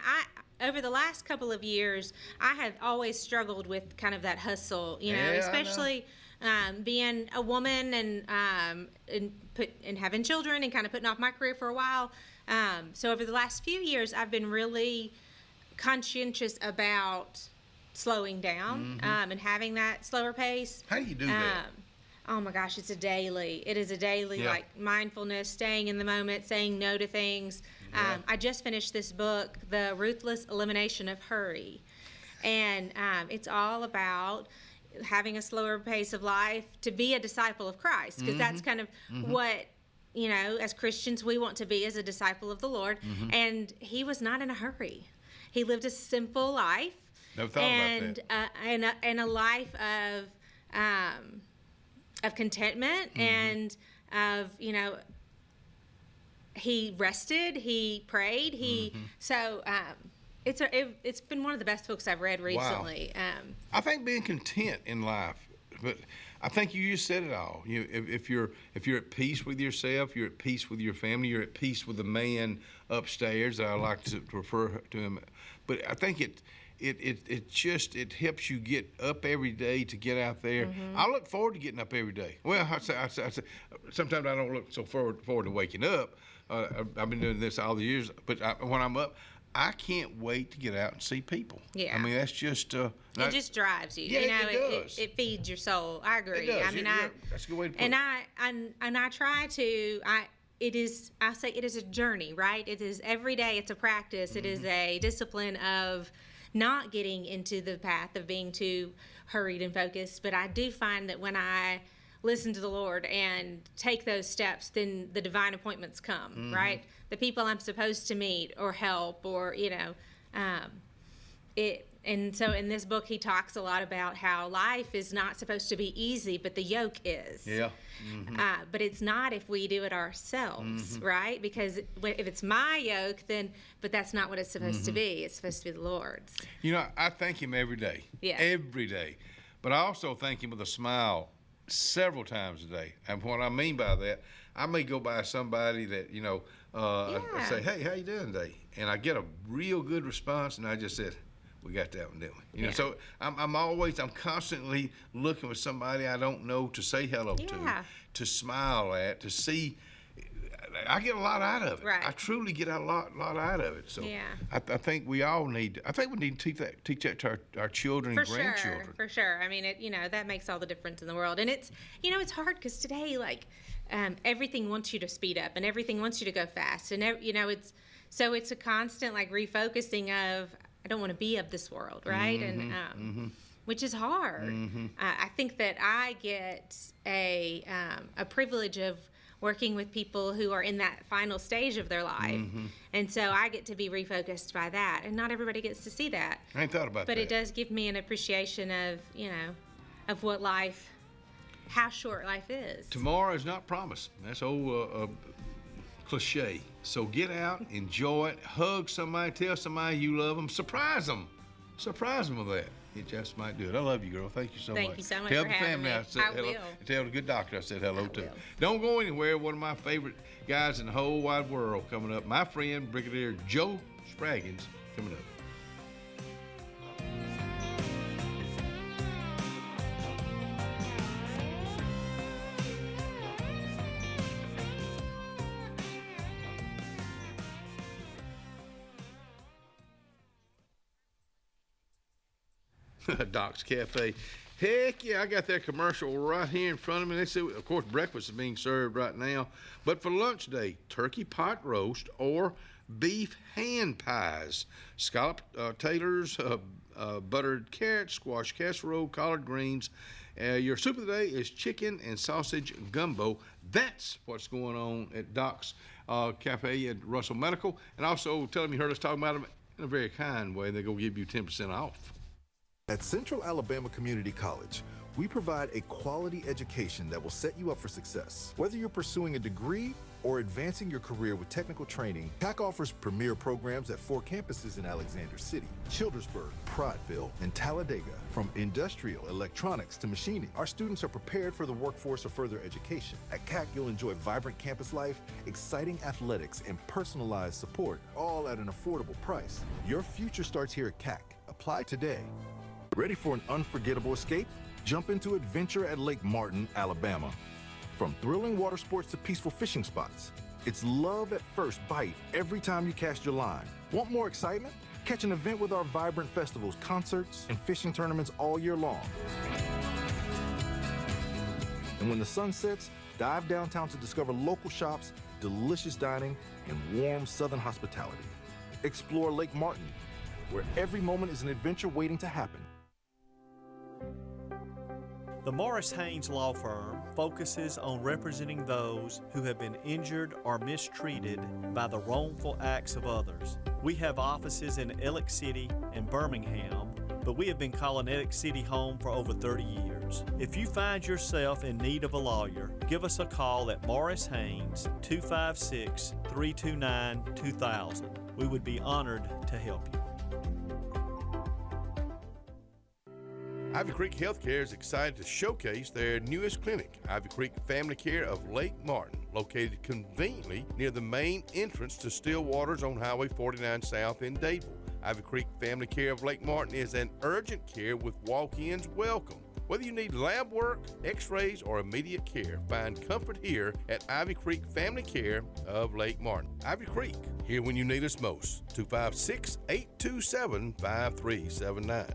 over the last couple of years, I have always struggled with kind of that hustle, Yeah, I know. especially being a woman and having children and kind of putting off my career for a while. So over the last few years, I've been really conscientious about slowing down and having that slower pace. How do you do that? Oh my gosh, it is a daily Yeah. like mindfulness, staying in the moment, saying no to things. Yeah. I just finished this book, The Ruthless Elimination of Hurry. And it's all about having a slower pace of life to be a disciple of Christ. Because that's kind of what, as Christians, we want to be as a disciple of the Lord. And he was not in a hurry. He lived a simple life. Never thought about that. And a life of contentment and of, he rested, he prayed, it's been one of the best books I've read recently. Wow. I think being content in life, but I think you just said it all. If you're at peace with yourself, you're at peace with your family, you're at peace with the man upstairs. I like to refer to him, but I think it helps you get up every day to get out there. I look forward to getting up every day. Well, I say, sometimes I don't look so forward to waking up. I've been doing this all the years, but when I'm up, I can't wait to get out and see people. Yeah. I mean, that's just... it just drives you. Yeah, it does. It feeds your soul. I agree. It does. I mean, that's a good way to put and it. I try to... I say it is a journey, right? It is every day. It's a practice. It is a discipline of not getting into the path of being too hurried and focused. But I do find that when I listen to the Lord and take those steps, then the divine appointments come, right? The people I'm supposed to meet or help or, and so in this book, he talks a lot about how life is not supposed to be easy, but the yoke is. Yeah. But it's not if we do it ourselves, right? Because if it's my yoke, but that's not what it's supposed to be. It's supposed to be the Lord's. I thank him every day. Yeah. Every day. But I also thank him with a smile several times a day. And what I mean by that, I may go by somebody that, I say, hey, how you doing today? And I get a real good response, and I just said, we got that one, didn't we? So I'm constantly looking for somebody I don't know to say hello to smile at, to see. I get a lot out of it. Right. I truly get a lot out of it. So I think we all need. I think we need to teach that to our children and grandchildren. For sure. I mean, that makes all the difference in the world. And it's, it's hard because today, everything wants you to speed up and everything wants you to go fast, and it's a constant refocusing of, I don't want to be of this world, right? And which is hard. I think that I get a privilege of working with people who are in that final stage of their life, and so I get to be refocused by that. And not everybody gets to see that. I ain't thought about that. But it does give me an appreciation of of what how short life is. Tomorrow is not promised. That's old cliche. So get out, enjoy it, hug somebody, tell somebody you love them, surprise them with that. It just might do it. I love you, girl. Thank you so much. Thank you so much tell for the having family me. I said I hello. will. Tell the good doctor I said hello to. will. Don't go anywhere. One of my favorite guys in the whole wide world coming up. My friend Brigadier Joe Spraggins coming up. Doc's Cafe. Heck yeah, I got that commercial right here in front of me. They say, of course, breakfast is being served right now. But for lunch day, turkey pot roast or beef hand pies, scallop taters, buttered carrots, squash casserole, collard greens. Your soup of the day is chicken and sausage gumbo. That's what's going on at Doc's Cafe at Russell Medical. And also tell them you heard us talking about them in a very kind way. They're going to give you 10% off. At Central Alabama Community College, We provide a quality education that will set you up for success. Whether you're pursuing a degree or advancing your career with technical training, CAC offers premier programs at 4 campuses in Alexander City, Childersburg, Prattville, and Talladega. From industrial, electronics to machining, our students are prepared for the workforce or further education. At CAC, you'll enjoy vibrant campus life, exciting athletics, and personalized support, all at an affordable price. Your future starts here at CAC. Apply today. Ready for an unforgettable escape? Jump into adventure at Lake Martin, Alabama. From thrilling water sports to peaceful fishing spots, it's love at first bite every time you cast your line. Want more excitement? Catch an event with our vibrant festivals, concerts, and fishing tournaments all year long. And when the sun sets, dive downtown to discover local shops, delicious dining, and warm southern hospitality. Explore Lake Martin, where every moment is an adventure waiting to happen. The Morris Haynes Law Firm focuses on representing those who have been injured or mistreated by the wrongful acts of others. We have offices in Ellick City and Birmingham, but we have been calling Ellick City home for over 30 years. If you find yourself in need of a lawyer, give us a call at Morris Haynes, 256-329-2000. We would be honored to help you. Ivy Creek Healthcare is excited to showcase their newest clinic, Ivy Creek Family Care of Lake Martin, located conveniently near the main entrance to Stillwater's on Highway 49 South in Dadeville. Ivy Creek Family Care of Lake Martin is an urgent care with walk-ins welcome. Whether you need lab work, x-rays, or immediate care, find comfort here at Ivy Creek Family Care of Lake Martin. Ivy Creek, here when you need us most. 256-827-5379.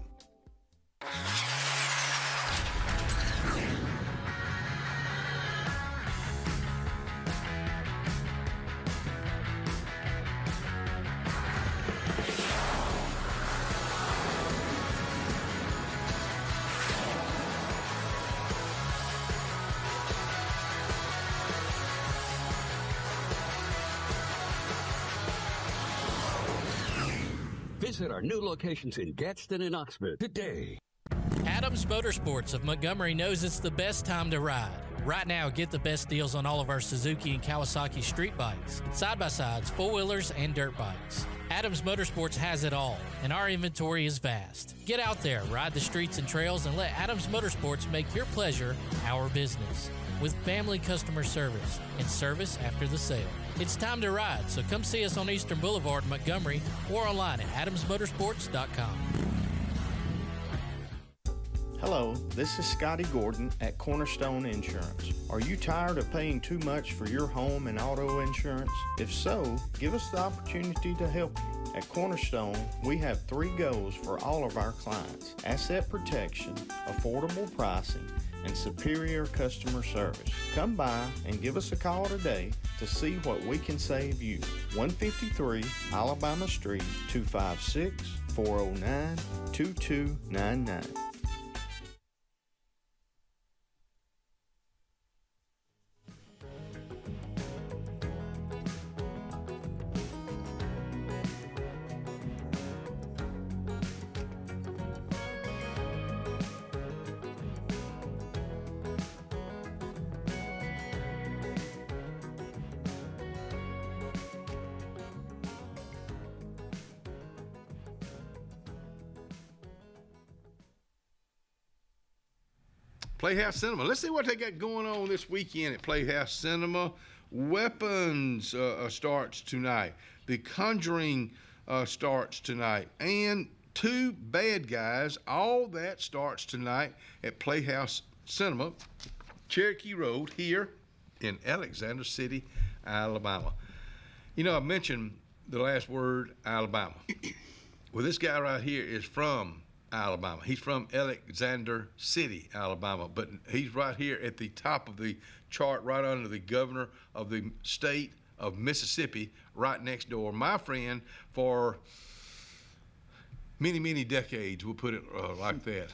Visit our new locations in Gadsden and Oxford today. Adams Motorsports of Montgomery knows it's the best time to ride. Right now, get the best deals on all of our Suzuki and Kawasaki street bikes, side-by-sides, four-wheelers, and dirt bikes. Adams Motorsports has it all, and our inventory is vast. Get out there, ride the streets and trails, and let Adams Motorsports make your pleasure our business. With family customer service and service after the sale. It's time to ride, so come see us on Eastern Boulevard in Montgomery or online at adamsmotorsports.com. Hello, this is Scotty Gordon at Cornerstone Insurance. Are you tired of paying too much for your home and auto insurance? If so, give us the opportunity to help you. At Cornerstone, we have 3 goals for all of our clients: asset protection, affordable pricing, and superior customer service. Come by and give us a call today to see what we can save you. 153 Alabama Street, 256-409-2299. Playhouse Cinema. Let's see what they got going on this weekend at Playhouse Cinema. Weapons starts tonight. The Conjuring starts tonight. And Two Bad Guys. All that starts tonight at Playhouse Cinema, Cherokee Road, here in Alexander City, Alabama. You know, I mentioned the last word, Alabama. Well, this guy right here is from Alabama. He's from Alexander City, Alabama, but he's right here at the top of the chart, right under the governor of the state of Mississippi, right next door. My friend for many decades, we'll put it like that.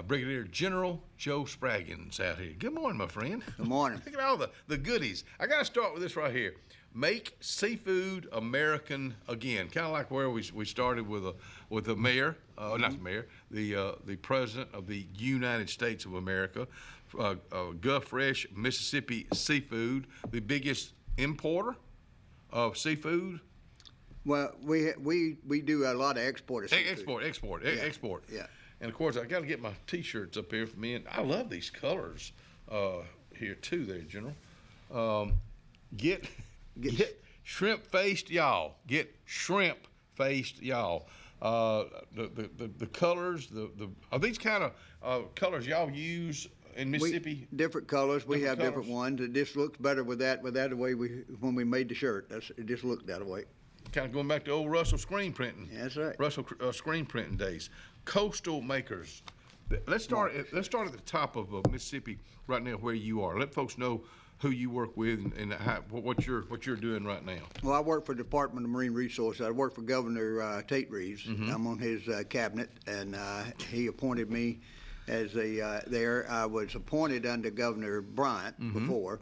Brigadier General Joe Spraggins out here. Good morning, my friend. Good morning. Look at all the goodies. I got to start with this right here. Make seafood American again. Kind of like where we started with the mayor, not the mayor, the president of the United States of America, Gulf Fresh Mississippi Seafood, the biggest importer of seafood. Well, we do a lot of export of seafood. Export. Yeah. And of course, I got to get my T-shirts up here for me, and I love these colors here too, there, General. Get shrimp-faced y'all. Get shrimp-faced y'all. The colors, are these kind of colors y'all use in Mississippi? Different colors. We have different ones. It just looks better with that the way when we made the shirt. It just looked that way. Kind of going back to old Russell screen printing. That's right. Russell screen printing days. Coastal makers. Let's start at the top of Mississippi right now, where you are. Let folks know who you work with and what you're doing right now. Well, I work for the Department of Marine Resources. I work for Governor Tate Reeves. Mm-hmm. I'm on his cabinet, and he appointed me as there. I was appointed under Governor Bryant before,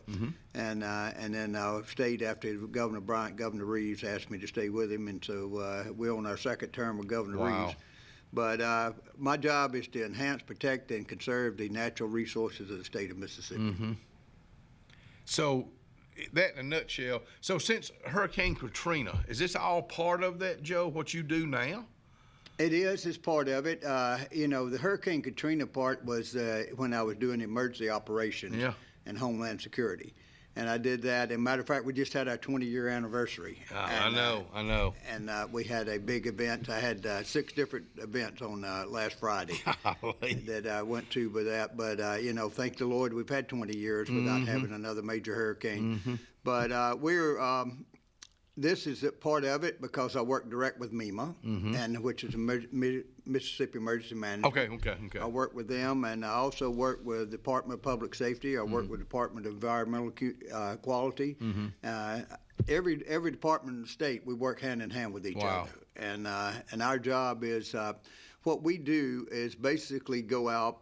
and then I stayed after Governor Bryant. Governor Reeves asked me to stay with him, and so we're on our second term with Governor Reeves. But my job is to enhance, protect, and conserve the natural resources of the state of Mississippi. Mm-hmm. So, that in a nutshell. So, since Hurricane Katrina, is this all part of that, Joe? What you do now? It is. It's part of it. The Hurricane Katrina part was when I was doing emergency operations and Homeland Security. And I did that. As a matter of fact, we just had our 20-year anniversary. I know. And we had a big event. I had 6 different events on last Friday that I went to with that. But, thank the Lord, we've had 20 years without having another major hurricane. But this is a part of it because I work direct with MEMA, and which is Mississippi Emergency Management. Okay. I work with them, and I also work with the Department of Public Safety. I work with the Department of Environmental Quality. Every department in the state, we work hand in hand with each other. And our job is, what we do is basically go out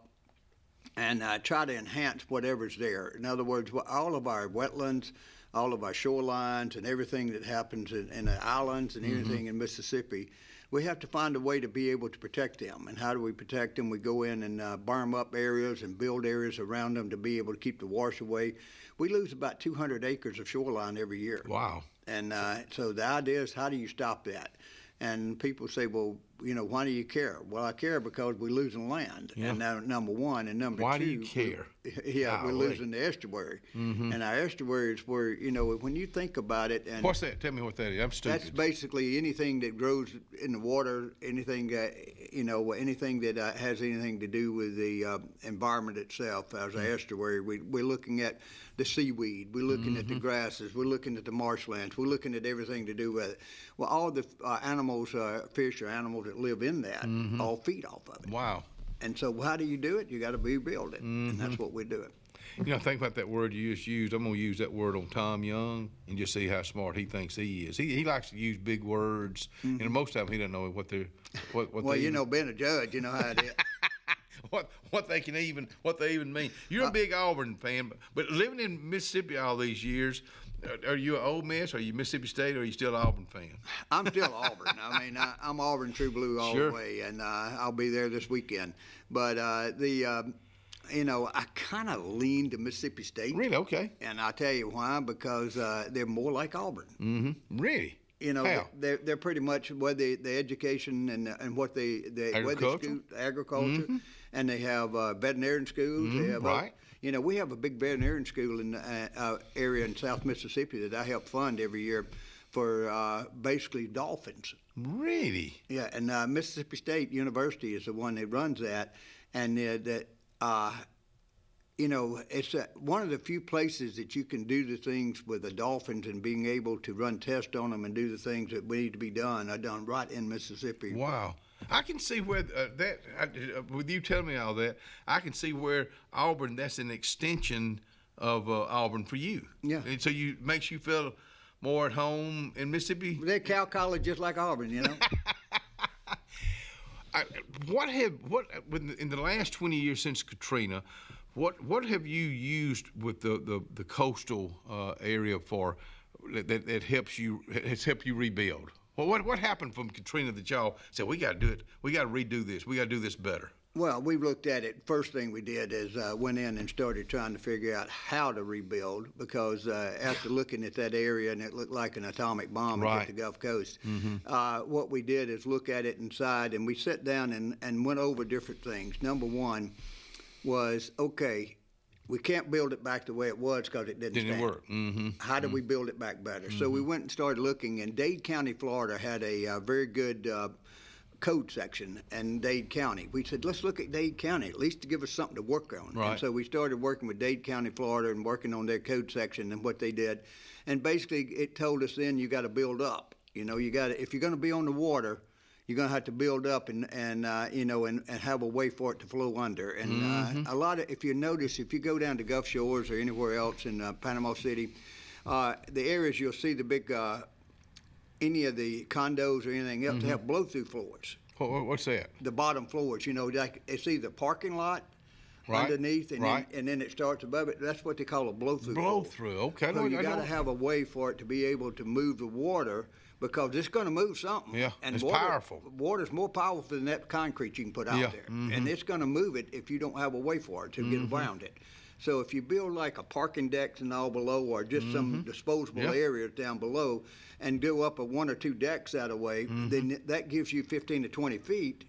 and try to enhance whatever's there. In other words, all of our wetlands, all of our shorelines, and everything that happens in the islands and anything in Mississippi, we have to find a way to be able to protect them. And how do we protect them? We go in and berm up areas and build areas around them to be able to keep the wash away. We lose about 200 acres of shoreline every year. Wow. And so the idea is, how do you stop that? And people say, well, why do you care? Well, I care because we're losing land. Yeah. And now, number one. And number two. Why do you care? We're losing the estuary. And our estuary is where, when you think about it. And what's that? Tell me what that is. I'm stupid. That's basically anything that grows in the water, anything, anything that has anything to do with the environment itself as an estuary. We're looking at the seaweed. We're looking at the grasses. We're looking at the marshlands. We're looking at everything to do with it. Well, all the animals, fish or animals that live in that all feed off of it. Wow. And so how do you do it? You got to rebuild it. And that's what we're doing. Think about that word you just used. I'm going to use that word on Tom Young and just see how smart he thinks he is. He likes to use big words, and most of them he doesn't know what they're. Well, being a judge, you know how it is. what they even mean. You're a big Auburn fan, but living in Mississippi all these years, are you an Ole Miss? Are you Mississippi State? Or are you still an Auburn fan? I'm still Auburn. I mean, I'm Auburn True Blue all the way, and I'll be there this weekend. But I kind of lean to Mississippi State. Really? Okay. And I'll tell you why. Because they're more like Auburn. Really? How? They're pretty much the education and what agriculture, and they have veterinarian schools. They have right. We have a big veterinarian school in area in South Mississippi that I help fund every year for basically dolphins. Really? Yeah, and Mississippi State University is the one that runs that, and it's one of the few places that you can do the things with the dolphins and being able to run tests on them and do the things that need to be done are done right in Mississippi. Wow. I can see where with you telling me all that, I can see where Auburn, that's an extension of Auburn for you. Yeah. And so makes you feel more at home in Mississippi? They're Cal College just like Auburn, In the last 20 years since Katrina, what have you used with the coastal area for that has helped you rebuild? Well, what happened from Katrina that y'all said we got to do it? We got to redo this. We got to do this better. Well, we looked at it. First thing we did is went in and started trying to figure out how to rebuild, because after looking at that area and it looked like an atomic bomb at the Gulf Coast, what we did is look at it inside, and we sat down and went over different things. Number one was, okay, we can't build it back the way it was because it didn't stand. Work. How do we build it back better? So we went and started looking, and Dade County, Florida had a very good code section in Dade County. We said, let's look at Dade County, at least to give us something to work on. Right. And so we started working with Dade County, Florida, and working on their code section and what they did. And basically, it told us then you got to build up. You know, you got to, if you're going to be on the water, you're going to have to build up and have a way for it to flow under. And a lot of, if you notice, if you go down to Gulf Shores or anywhere else in Panama City, the areas you'll see the big any of the condos or anything else have blow-through floors. What's that? The bottom floors, you know, like it's either parking lot underneath, and then it starts above it. That's what they call a blow-through. Blow-through, okay. So you got to have a way for it to be able to move the water, because it's going to move something. Yeah, and it's powerful. Water's more powerful than that concrete you can put out there, and it's going to move it if you don't have a way for it to get around it. So if you build like a parking decks and all below, or just some disposable areas down below, and go up a 1 or 2 decks that way, then that gives you 15 to 20 feet.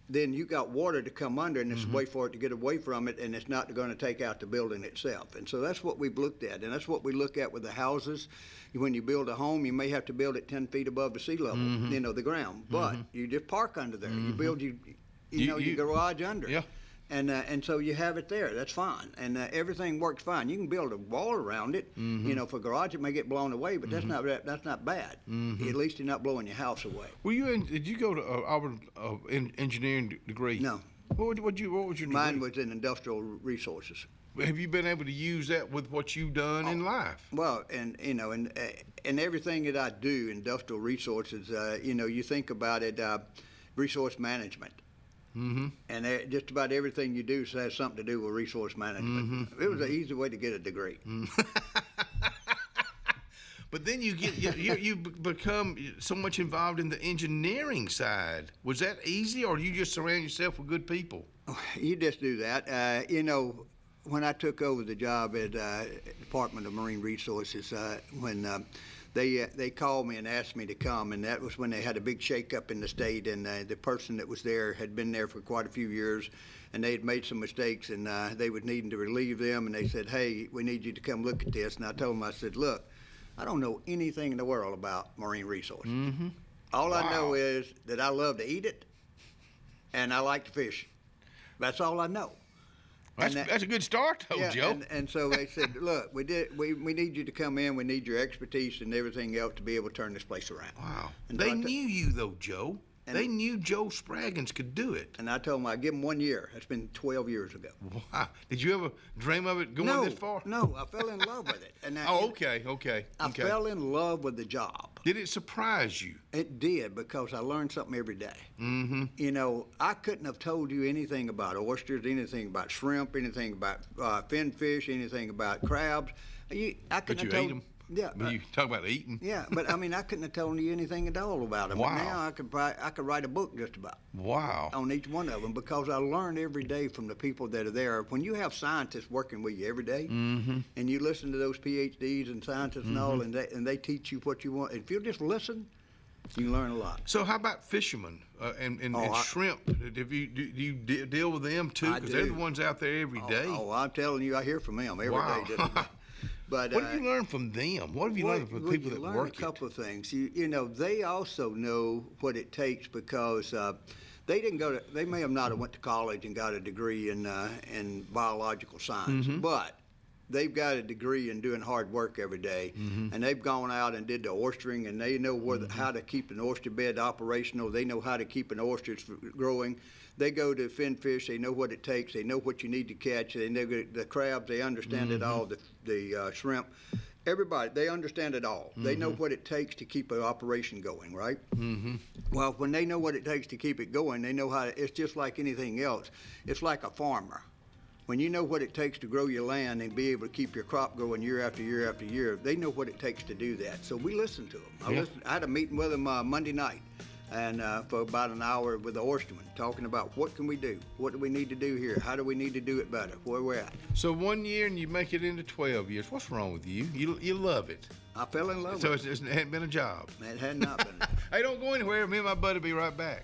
Then you got water to come under, and there's a way for it to get away from it, and it's not going to take out the building itself. And so that's what we've looked at, and that's what we look at with the houses. When you build a home, you may have to build it 10 feet above the sea level, you know, the ground. But you just park under there. You build your garage under. Yeah. And so you have it there. That's fine, and everything works fine. You can build a wall around it. You know, for garage it may get blown away, but that's not bad. At least you're not blowing your house away. Did you go to Auburn engineering degree? No. What was your degree? Mine was in industrial resources. Have you been able to use that with what you've done in life? Well, and you know, and everything that I do, industrial resources. You know, you think about it, resource management. And just about everything you do has something to do with resource management. It was an easy way to get a degree. But then you become so much involved in the engineering side. Was that easy, or you just surround yourself with good people? You just do that. You know, when I took over the job at Department of Marine Resources, when they called me and asked me to come, and that was when they had a big shakeup in the state, and the person that was there had been there for quite a few years, and they had made some mistakes, and they would need to relieve them, and they said, hey, we need you to come look at this. And I told them, I said, look, I don't know anything in the world about marine resources. All I know is that I love to eat it, and I like to fish. That's all I know. That's a good start, though, Joe. And so they said, look, we need you to come in. We need your expertise and everything else to be able to turn this place around. Wow. And they knew you, though, Joe. They knew Joe Spraggins could do it. And I told them I'd give them 1 year. That's been 12 years ago. Wow. Did you ever dream of it going this far? No, I fell in love with it. And okay. I fell in love with the job. Did it surprise you? It did, because I learned something every day. You know, I couldn't have told you anything about oysters, anything about shrimp, anything about fin fish, anything about crabs. I couldn't have told them? Yeah. You talk about eating. Yeah, but I mean, I couldn't have told you anything at all about them. Wow. But now I could write a book just about. Wow. On each one of them, because I learn every day from the people that are there. When you have scientists working with you every day, and you listen to those PhDs and scientists and all, and they teach you what you want. If you just listen, you learn a lot. So how about fishermen and shrimp? Do you deal with them too? Because they're the ones out there every day. Oh, I'm telling you, I hear from them every day. But what have you learned from them? What have you learned from the people that work it? You learn a couple of things. You know, they also know what it takes, because they didn't go to. They may have not have went to college and got a degree in biological science, but they've got a degree in doing hard work every day, and they've gone out and did the oystering, and they know how to keep an oyster bed operational. They know how to keep an oyster growing. They go to fin fish. They know what it takes. They know what you need to catch. They know the crabs. They understand it all. The shrimp. Everybody, they understand it all. They know what it takes to keep an operation going, right? Well, when they know what it takes to keep it going, they know how it's just like anything else. It's like a farmer. When you know what it takes to grow your land and be able to keep your crop going year after year after year, they know what it takes to do that. So we listen to them. I had a meeting with them Monday night, and for about an hour with the oysterman, talking about what can we do, what do we need to do here, how do we need to do it better, where we're at. So 1 year and you make it into 12 years. What's wrong with you? You love it. I fell in love with it. So it hadn't been a job. It had not been. Hey, don't go anywhere. Me and my buddy will be right back.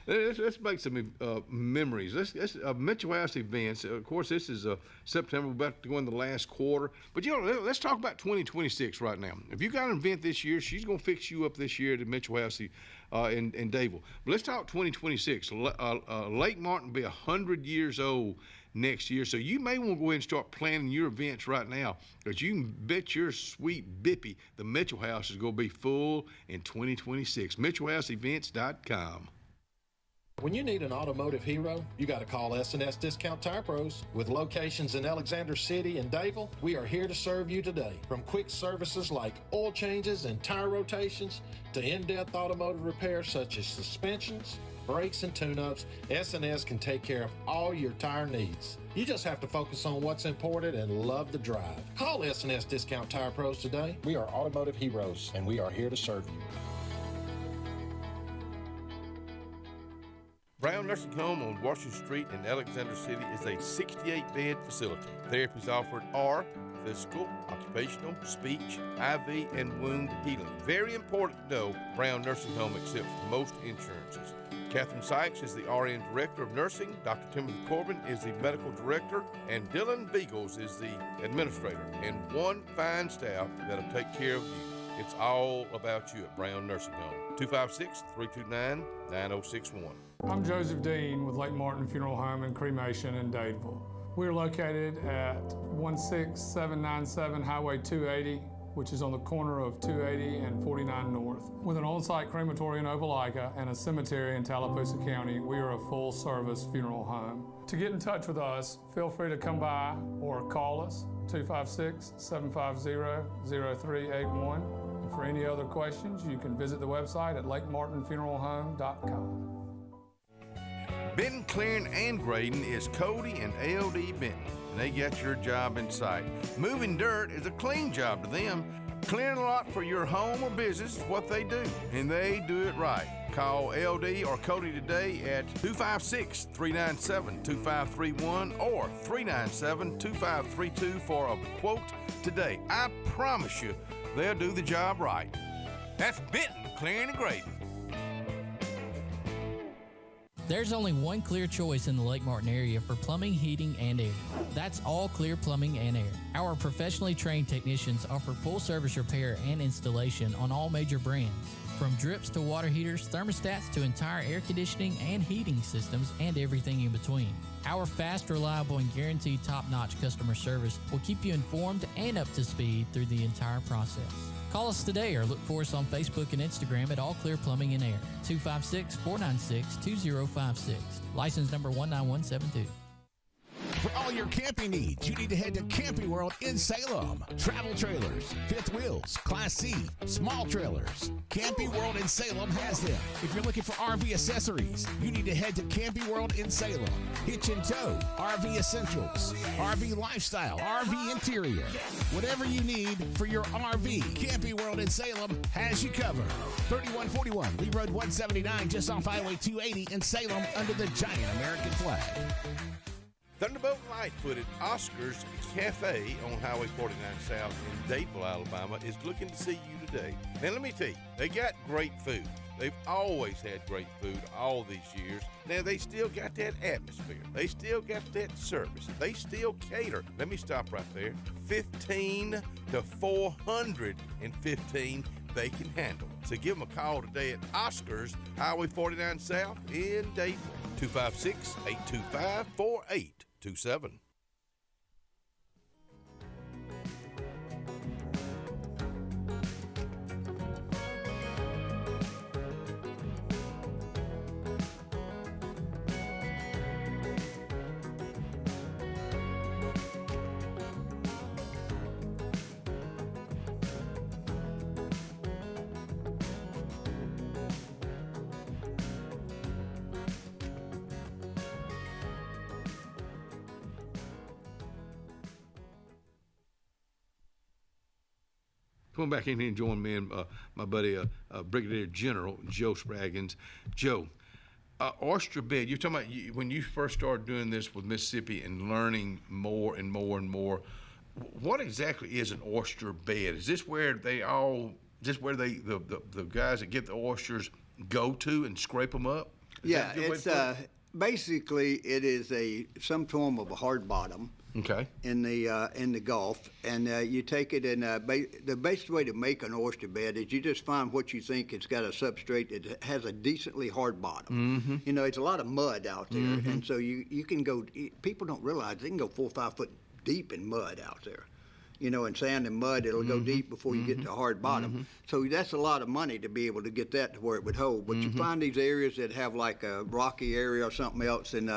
Let's make some memories. Let's Mitchell House events. Of course, this is September. We're about to go in the last quarter. But, let's talk about 2026 right now. If you got an event this year, she's going to fix you up this year at Mitchell House in Dadeville. But let's talk 2026. Lake Martin will be 100 years old next year. So you may want to go ahead and start planning your events right now, because you can bet your sweet bippy the Mitchell House is going to be full in 2026. MitchellHouseEvents.com. When you need an automotive hero, you got to call S&S Discount Tire Pros. With locations in Alexander City and Dadeville, we are here to serve you today. From quick services like oil changes and tire rotations to in-depth automotive repairs such as suspensions, brakes, and tune-ups, S&S can take care of all your tire needs. You just have to focus on what's important and love the drive. Call S&S Discount Tire Pros today. We are automotive heroes, and we are here to serve you. Brown Nursing Home on Washington Street in Alexander City is a 68-bed facility. Therapies offered are physical, occupational, speech, IV, and wound healing. Very important to know, Brown Nursing Home accepts most insurances. Catherine Sykes is the RN Director of Nursing, Dr. Timothy Corbin is the Medical Director, and Dylan Beagles is the Administrator, and one fine staff that'll take care of you. It's all about you at Brown Nursing Home. 256-329-9061. I'm Joseph Dean with Lake Martin Funeral Home and Cremation in Dadeville. We're located at 16797 Highway 280, which is on the corner of 280 and 49 North. With an on-site crematory in Opelika and a cemetery in Tallapoosa County, we are a full-service funeral home. To get in touch with us, feel free to come by or call us, 256-750-0381. And for any other questions, you can visit the website at lakemartinfuneralhome.com. Benton, clearing, and grading is Cody and LD Benton, and they got your job in sight. Moving dirt is a clean job to them. Clearing a lot for your home or business is what they do, and they do it right. Call LD or Cody today at 256-397-2531 or 397-2532 for a quote today. I promise you, they'll do the job right. That's Benton, clearing and grading. There's only one clear choice in the Lake Martin area for plumbing, heating, and air. That's All Clear Plumbing and Air. Our professionally trained technicians offer full service repair and installation on all major brands. From drips to water heaters, thermostats to entire air conditioning and heating systems, and everything in between. Our fast, reliable, and guaranteed top-notch customer service will keep you informed and up to speed through the entire process. Call us today or look for us on Facebook and Instagram at All Clear Plumbing and Air, 256-496-2056. License number 19172. For all your camping needs, you need to head to Camping World in Salem. Travel trailers, fifth wheels, Class C, small trailers. Camping World in Salem has them. If you're looking for RV accessories, you need to head to Camping World in Salem. Hitch and tow, RV essentials, RV lifestyle, RV interior. Whatever you need for your RV, Camping World in Salem has you covered. 3141 Lee Road 179, just off Highway 280 in Salem under the giant American flag. Thunderbolt Lightfoot at Oscar's Cafe on Highway 49 South in Dadeville, Alabama is looking to see you today. And let me tell you, they got great food. They've always had great food all these years. Now, they still got that atmosphere. They still got that service. They still cater. Let me stop right there. 15 to 415 they can handle. So give them a call today at Oscar's, Highway 49 South in Dayton. 256-825-4827. Come on back in here and join me and my buddy, Brigadier General Joe Spraggins. Joe, oyster bed, you're talking about when you first started doing this with Mississippi and learning more and more and more, what exactly is an oyster bed? Is this where the guys that get the oysters go to and scrape them up? Yeah, it's basically it is some form of a hard bottom. Okay. In the Gulf, and you take it in. The best way to make an oyster bed is you just find what you think it's got a substrate that has a decently hard bottom. Mm-hmm. You know, it's a lot of mud out there, and so you can go. People don't realize they can go 4 or 5 foot deep in mud out there. You know, in sand and mud, it'll go deep before you get to hard bottom. So that's a lot of money to be able to get that to where it would hold. But you find these areas that have like a rocky area or something else, and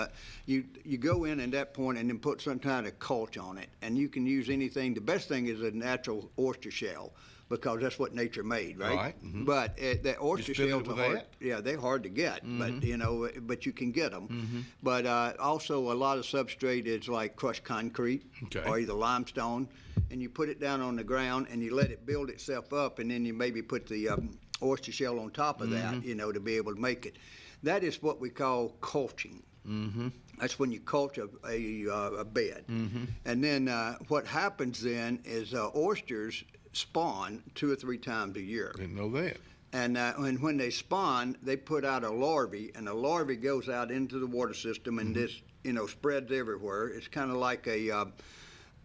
you go in at that point and then put some kind of mulch on it. And you can use anything. The best thing is a natural oyster shell, because that's what nature made, right? Right. But the oyster shells are hard. That? Yeah, they're hard to get, but but you can get them. But also a lot of substrate is like crushed concrete or either limestone, and you put it down on the ground and you let it build itself up, and then you maybe put the oyster shell on top of that, to be able to make it. That is what we call culching. That's when you culch a bed. And then what happens then is oysters spawn 2 or 3 times a year. Didn't know that. And when they spawn, they put out a larvae, and the larvae goes out into the water system, and this spreads everywhere. It's kind of like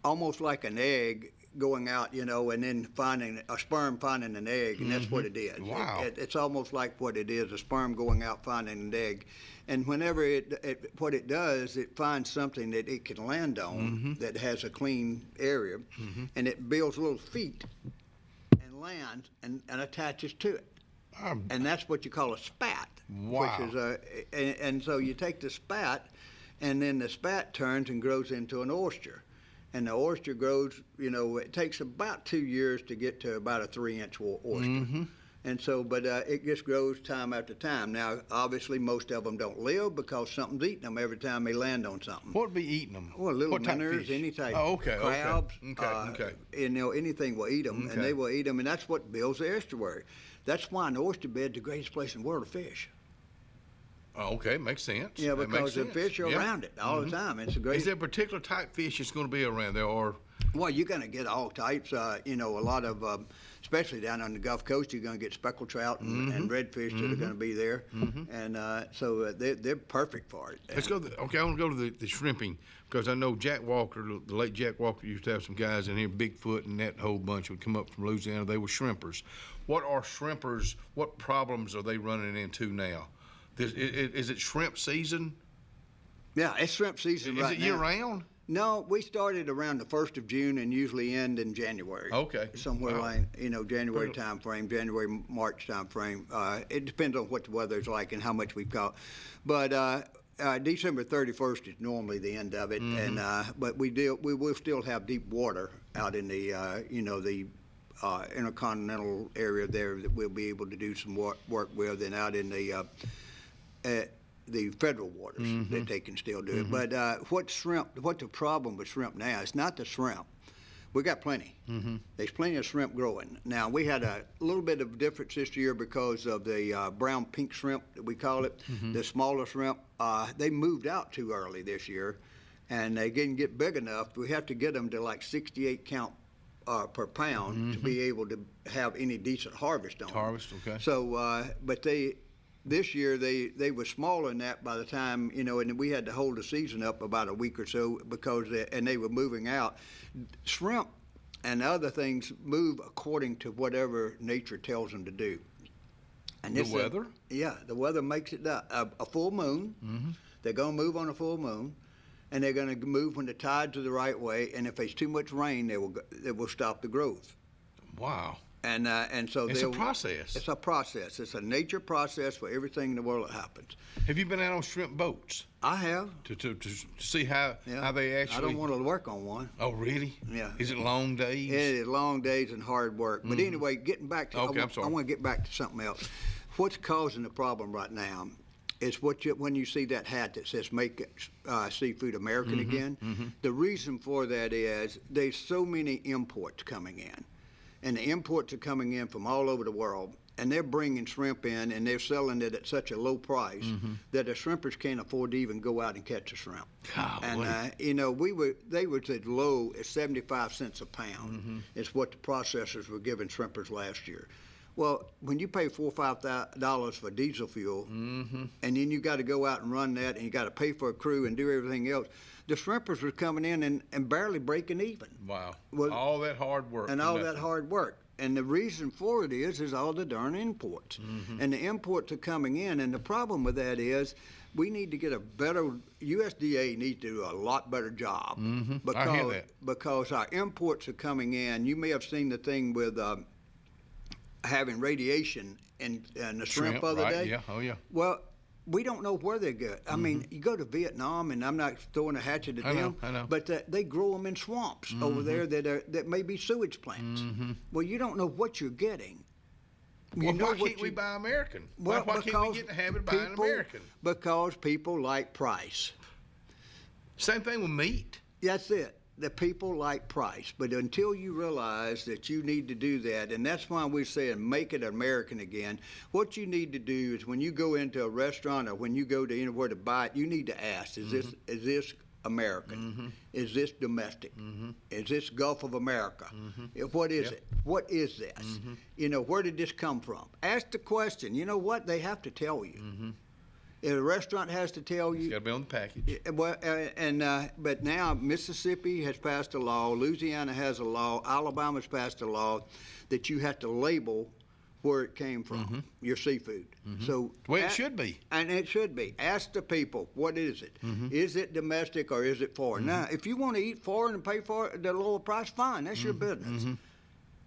almost like an egg going out, and then finding a sperm finding an egg, and that's what it is. Wow. It's almost like what it is, a sperm going out finding an egg. And whenever what it does, it finds something that it can land on that has a clean area, and it builds little feet and lands and attaches to it. And that's what you call a spat. Wow. Which is and so you take the spat, and then the spat turns and grows into an oyster. And the oyster grows, it takes about 2 years to get to about a 3-inch oyster. And so, but it just grows time after time. Now, obviously, most of them don't live because something's eating them every time they land on something. What would be eating them? Well, little what type minnows, fish? any type. Oh, okay, crabs. okay. Anything will eat them, and they will eat them, and that's what builds the estuary. That's why an oyster bed's the greatest place in the world to fish. Oh, okay, makes sense. Yeah, because the fish are around it all the time. It's a great. Is there a particular type fish that's going to be around there, or? Well, you're going to get all types. A lot of, especially down on the Gulf Coast, you're going to get speckled trout and redfish that are going to be there, and so they're perfect for it. Let's go. I want to go to the shrimping, because I know Jack Walker, the late Jack Walker, used to have some guys in here, Bigfoot and that whole bunch would come up from Louisiana. They were shrimpers. What are shrimpers? What problems are they running into now? Is it shrimp season? Yeah, it's shrimp season right now. Is it year-round? No, we started around the 1st of June and usually end in January. Okay. Somewhere like, January time frame, January, March time frame. It depends on what the weather's like and how much we've caught. But December 31st is normally the end of it. And but we will still have deep water out in the, the intercontinental area there that we'll be able to do some work with, and out in the federal waters that they can still do it. But what's the problem with shrimp now? It's not the shrimp. We got plenty. There's plenty of shrimp growing. Now, we had a little bit of difference this year because of the brown pink shrimp that we call it, the smaller shrimp. They moved out too early this year, and they didn't get big enough. We have to get them to like 68 count per pound to be able to have any decent harvest on. Harvest, okay. So, but this year they were smaller than that by the time, and we had to hold the season up about a week or so because they were moving out. Shrimp and other things move according to whatever nature tells them to do. And the weather? The weather makes it a full moon. They're going to move on a full moon, and they're going to move when the tides are the right way. And if there's too much rain, they will stop the growth. Wow. And so it's a process. It's a process. It's a nature process for everything in the world that happens. Have you been out on shrimp boats? I have. To see how they actually. I don't want to work on one. Oh, really? Yeah. Is it long days? It is long days and hard work. But anyway, getting back to I'm sorry. I want to get back to something else. What's causing the problem right now is when you see that hat that says "Make Seafood American Again." The reason for that is there's so many imports coming in, and the imports are coming in from all over the world, and they're bringing shrimp in, and they're selling it at such a low price that the shrimpers can't afford to even go out and catch a shrimp. Golly. And they were as low as 75 cents a pound is what the processors were giving shrimpers last year. Well, when you pay $4 or $5 for diesel fuel, and then you got to go out and run that, and you got to pay for a crew and do everything else, the shrimpers were coming in and barely breaking even. Wow. Well, all that hard work. And all that hard work. And the reason for it is all the darn imports. And the imports are coming in, and the problem with that is we need to get a better, USDA needs to do a lot better job. I hear that. Because our imports are coming in. You may have seen the thing with having radiation in the shrimp the other day. Yeah. Oh, yeah. Well, we don't know where they go. I mean, you go to Vietnam, and I'm not throwing a hatchet at them, I know. but they grow them in swamps over there that may be sewage plants. Well, you don't know what you're getting. Why can't we buy American? Why can't we get in the habit of buying American? Because people like price. Same thing with meat. That's it. The people like price, but until you realize that you need to do that, and that's why we're saying make it American again, what you need to do is when you go into a restaurant or when you go to anywhere to buy it, you need to ask, is this American? Is this domestic? Is this Gulf of America? What is it? What is this? Where did this come from? Ask the question. You know what? They have to tell you. If a restaurant has to tell you, it's got to be on the package. Well, but now Mississippi has passed a law, Louisiana has a law, Alabama's passed a law that you have to label where it came from, your seafood. So the way it should be. And it should be. Ask the people, what is it? Is it domestic or is it foreign? Now, if you want to eat foreign and pay for it at a lower price, fine, that's your business.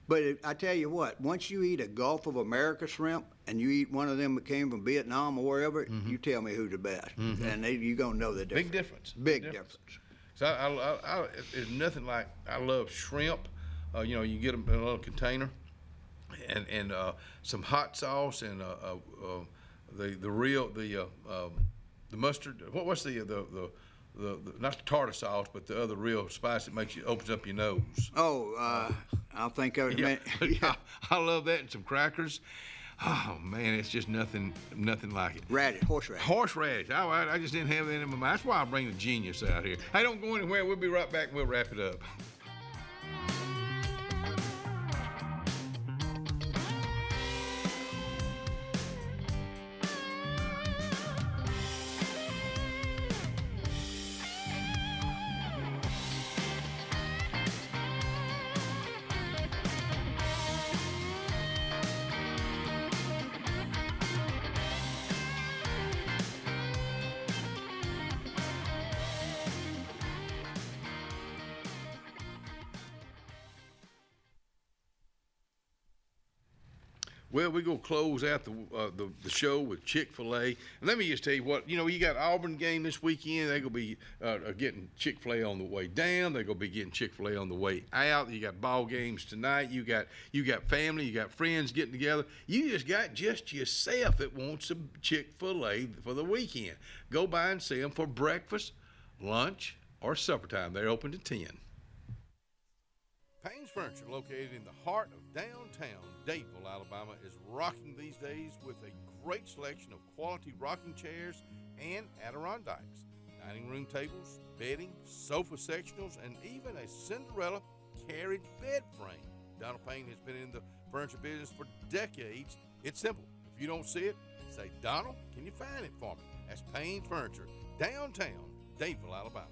But I tell you what, once you eat a Gulf of America shrimp and you eat one of them that came from Vietnam or wherever, you tell me who's the best. And you're going to know the difference. Big difference. Big difference. So there's nothing like, I love shrimp. You get them in a little container and some hot sauce and the mustard. What's the not the tartar sauce, but the other real spice that opens up your nose. I'll think of it. Yeah. I love that, and some crackers. Oh man, it's just nothing like it. Horseradish. Horseradish. I just didn't have that in my mind. That's why I bring the genius out here. Hey, don't go anywhere. We'll be right back. We'll wrap it up. Well, we're going to close out the show with Chick-fil-A. And let me just tell you what, you got Auburn game this weekend. They're going to be getting Chick-fil-A on the way down. They're going to be getting Chick-fil-A on the way out. You got ball games tonight. You got family. You got friends getting together. You just got yourself that wants some Chick-fil-A for the weekend. Go by and see them for breakfast, lunch, or supper time. They're open to 10. Payne's Furniture, located in the heart of downtown Dadeville, Alabama, is rocking these days with a great selection of quality rocking chairs and Adirondacks, dining room tables, bedding, sofa sectionals, and even a Cinderella carriage bed frame. Donald Payne has been in the furniture business for decades. It's simple. If you don't see it, say, Donald, can you find it for me? That's Payne Furniture, downtown Dadeville, Alabama.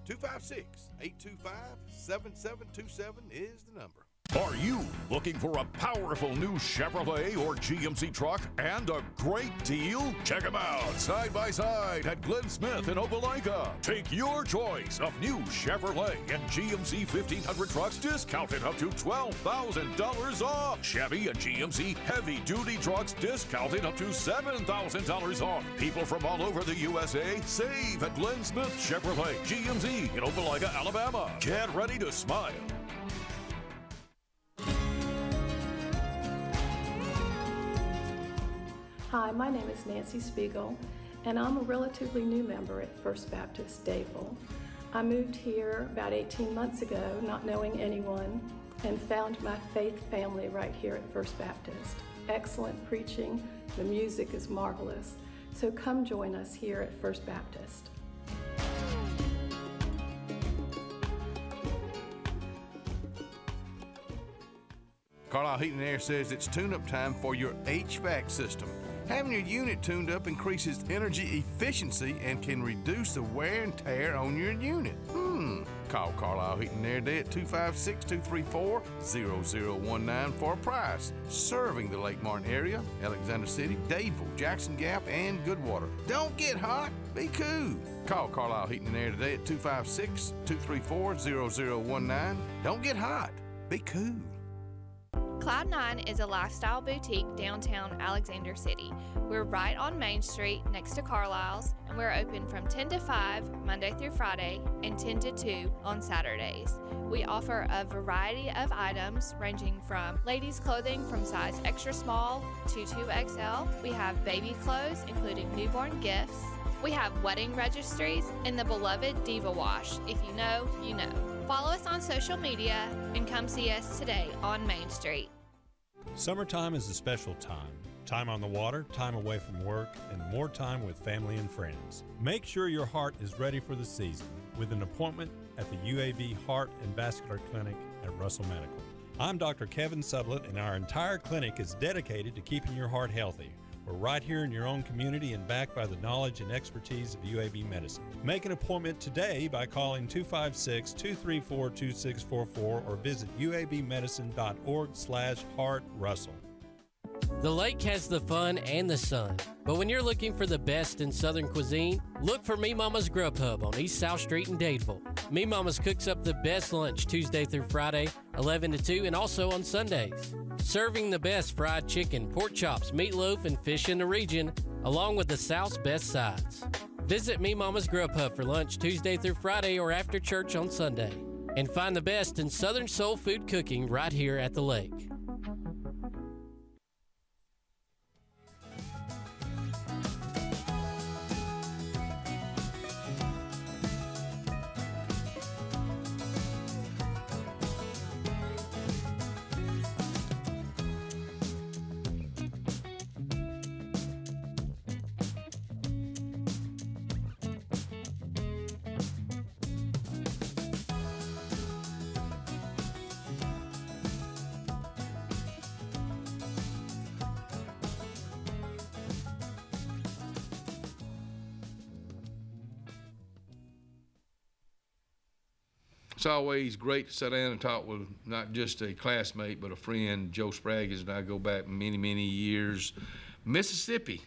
256-825-7727 is the number. Are you looking for a powerful new Chevrolet or GMC truck and a great deal? Check them out side by side at Glenn Smith in Opelika. Take your choice of new Chevrolet and GMC 1500 trucks discounted up to $12,000 off. Chevy and GMC heavy-duty trucks discounted up to $7,000 off. People from all over the USA save at Glenn Smith Chevrolet GMC in Opelika, Alabama. Get ready to smile. Hi, my name is Nancy Spiegel, and I'm a relatively new member at First Baptist Dadeville. I moved here about 18 months ago, not knowing anyone, and found my faith family right here at First Baptist. Excellent preaching, the music is marvelous, so come join us here at First Baptist. Carlisle Heating and Air says it's tune-up time for your HVAC system. Having your unit tuned up increases energy efficiency and can reduce the wear and tear on your unit. Call Carlisle Heating and Air today at 256-234-0019 for a price. Serving the Lake Martin area, Alexander City, Dadeville, Jackson Gap, and Goodwater. Don't get hot, be cool. Call Carlisle Heating and Air today at 256-234-0019. Don't get hot, be cool. Cloud9 is a lifestyle boutique downtown Alexander City. We're right on Main Street next to Carlisle's, and we're open from 10 to 5 Monday through Friday and 10 to 2 on Saturdays. We offer a variety of items ranging from ladies' clothing from size extra small to 2XL. We have baby clothes, including newborn gifts. We have wedding registries and the beloved Diva Wash. If you know, you know. Follow us on social media and come see us today on Main Street. Summertime is a special time. Time on the water, time away from work, and more time with family and friends. Make sure your heart is ready for the season with an appointment at the UAB Heart and Vascular Clinic at Russell Medical. I'm Dr. Kevin Sublett, and our entire clinic is dedicated to keeping your heart healthy. We're right here in your own community and backed by the knowledge and expertise of UAB Medicine. Make an appointment today by calling 256-234-2644 or visit uabmedicine.org/heartrussell. The lake has the fun and the sun, but when you're looking for the best in Southern cuisine, look for Me Mama's Grub Hub on East South Street in Dadeville. Me Mama's cooks up the best lunch Tuesday through Friday, 11 to 2, and also on Sundays. Serving the best fried chicken, pork chops, meatloaf, and fish in the region, along with the South's best sides. Visit Me Mama's Grub Hub for lunch Tuesday through Friday or after church on Sunday. And find the best in Southern soul food cooking right here at the lake. It's always great to sit down and talk with not just a classmate, but a friend. Joe Spraggins and I go back many, many years. Mississippi's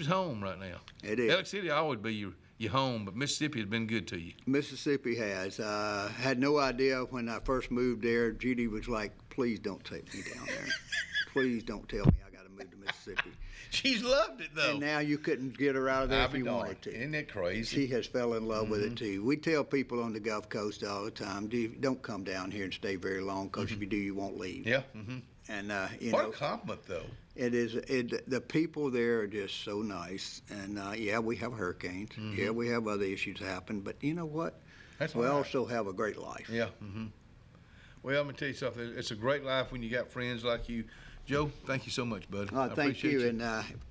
home right now. It is. Alex City will always be your home, but Mississippi has been good to you. Mississippi has. Had no idea when I first moved there. Judy was like, please don't take me down there. Please don't tell me I got to move to Mississippi. She's loved it, though. And now you couldn't get her out of there if you wanted to. Isn't that crazy? She has fell in love with it, too. We tell people on the Gulf Coast all the time, don't come down here and stay very long, because if you do, you won't leave. Yeah. And, what a compliment, though. It is. The people there are just so nice. And, yeah, we have hurricanes. Yeah, we have other issues happen. But you know what? We also have a great life. Yeah. Well, I'm going to tell you something. It's a great life when you got friends like you. Joe, thank you so much, bud. Thank you. And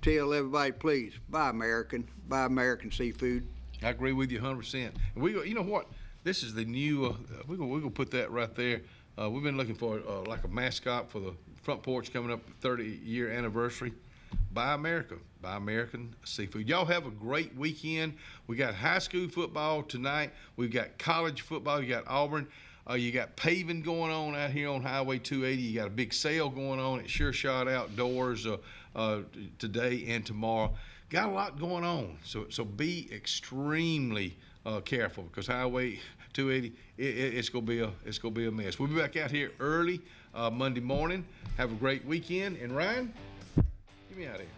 tell everybody, please, buy American seafood. I agree with you 100%. And you know what? This is the new. We're gonna put that right there. We've been looking for like a mascot for the front porch coming up 30-year anniversary. Buy America. Buy American seafood. Y'all have a great weekend. We got high school football tonight. We've got college football. You got Auburn. You got paving going on out here on Highway 280. You got a big sale going on at Sure Shot Outdoors today and tomorrow. Got a lot going on. So be extremely careful, because Highway 280 it's gonna be a mess. We'll be back out here early Monday morning. Have a great weekend. And Ryan, get me out of here.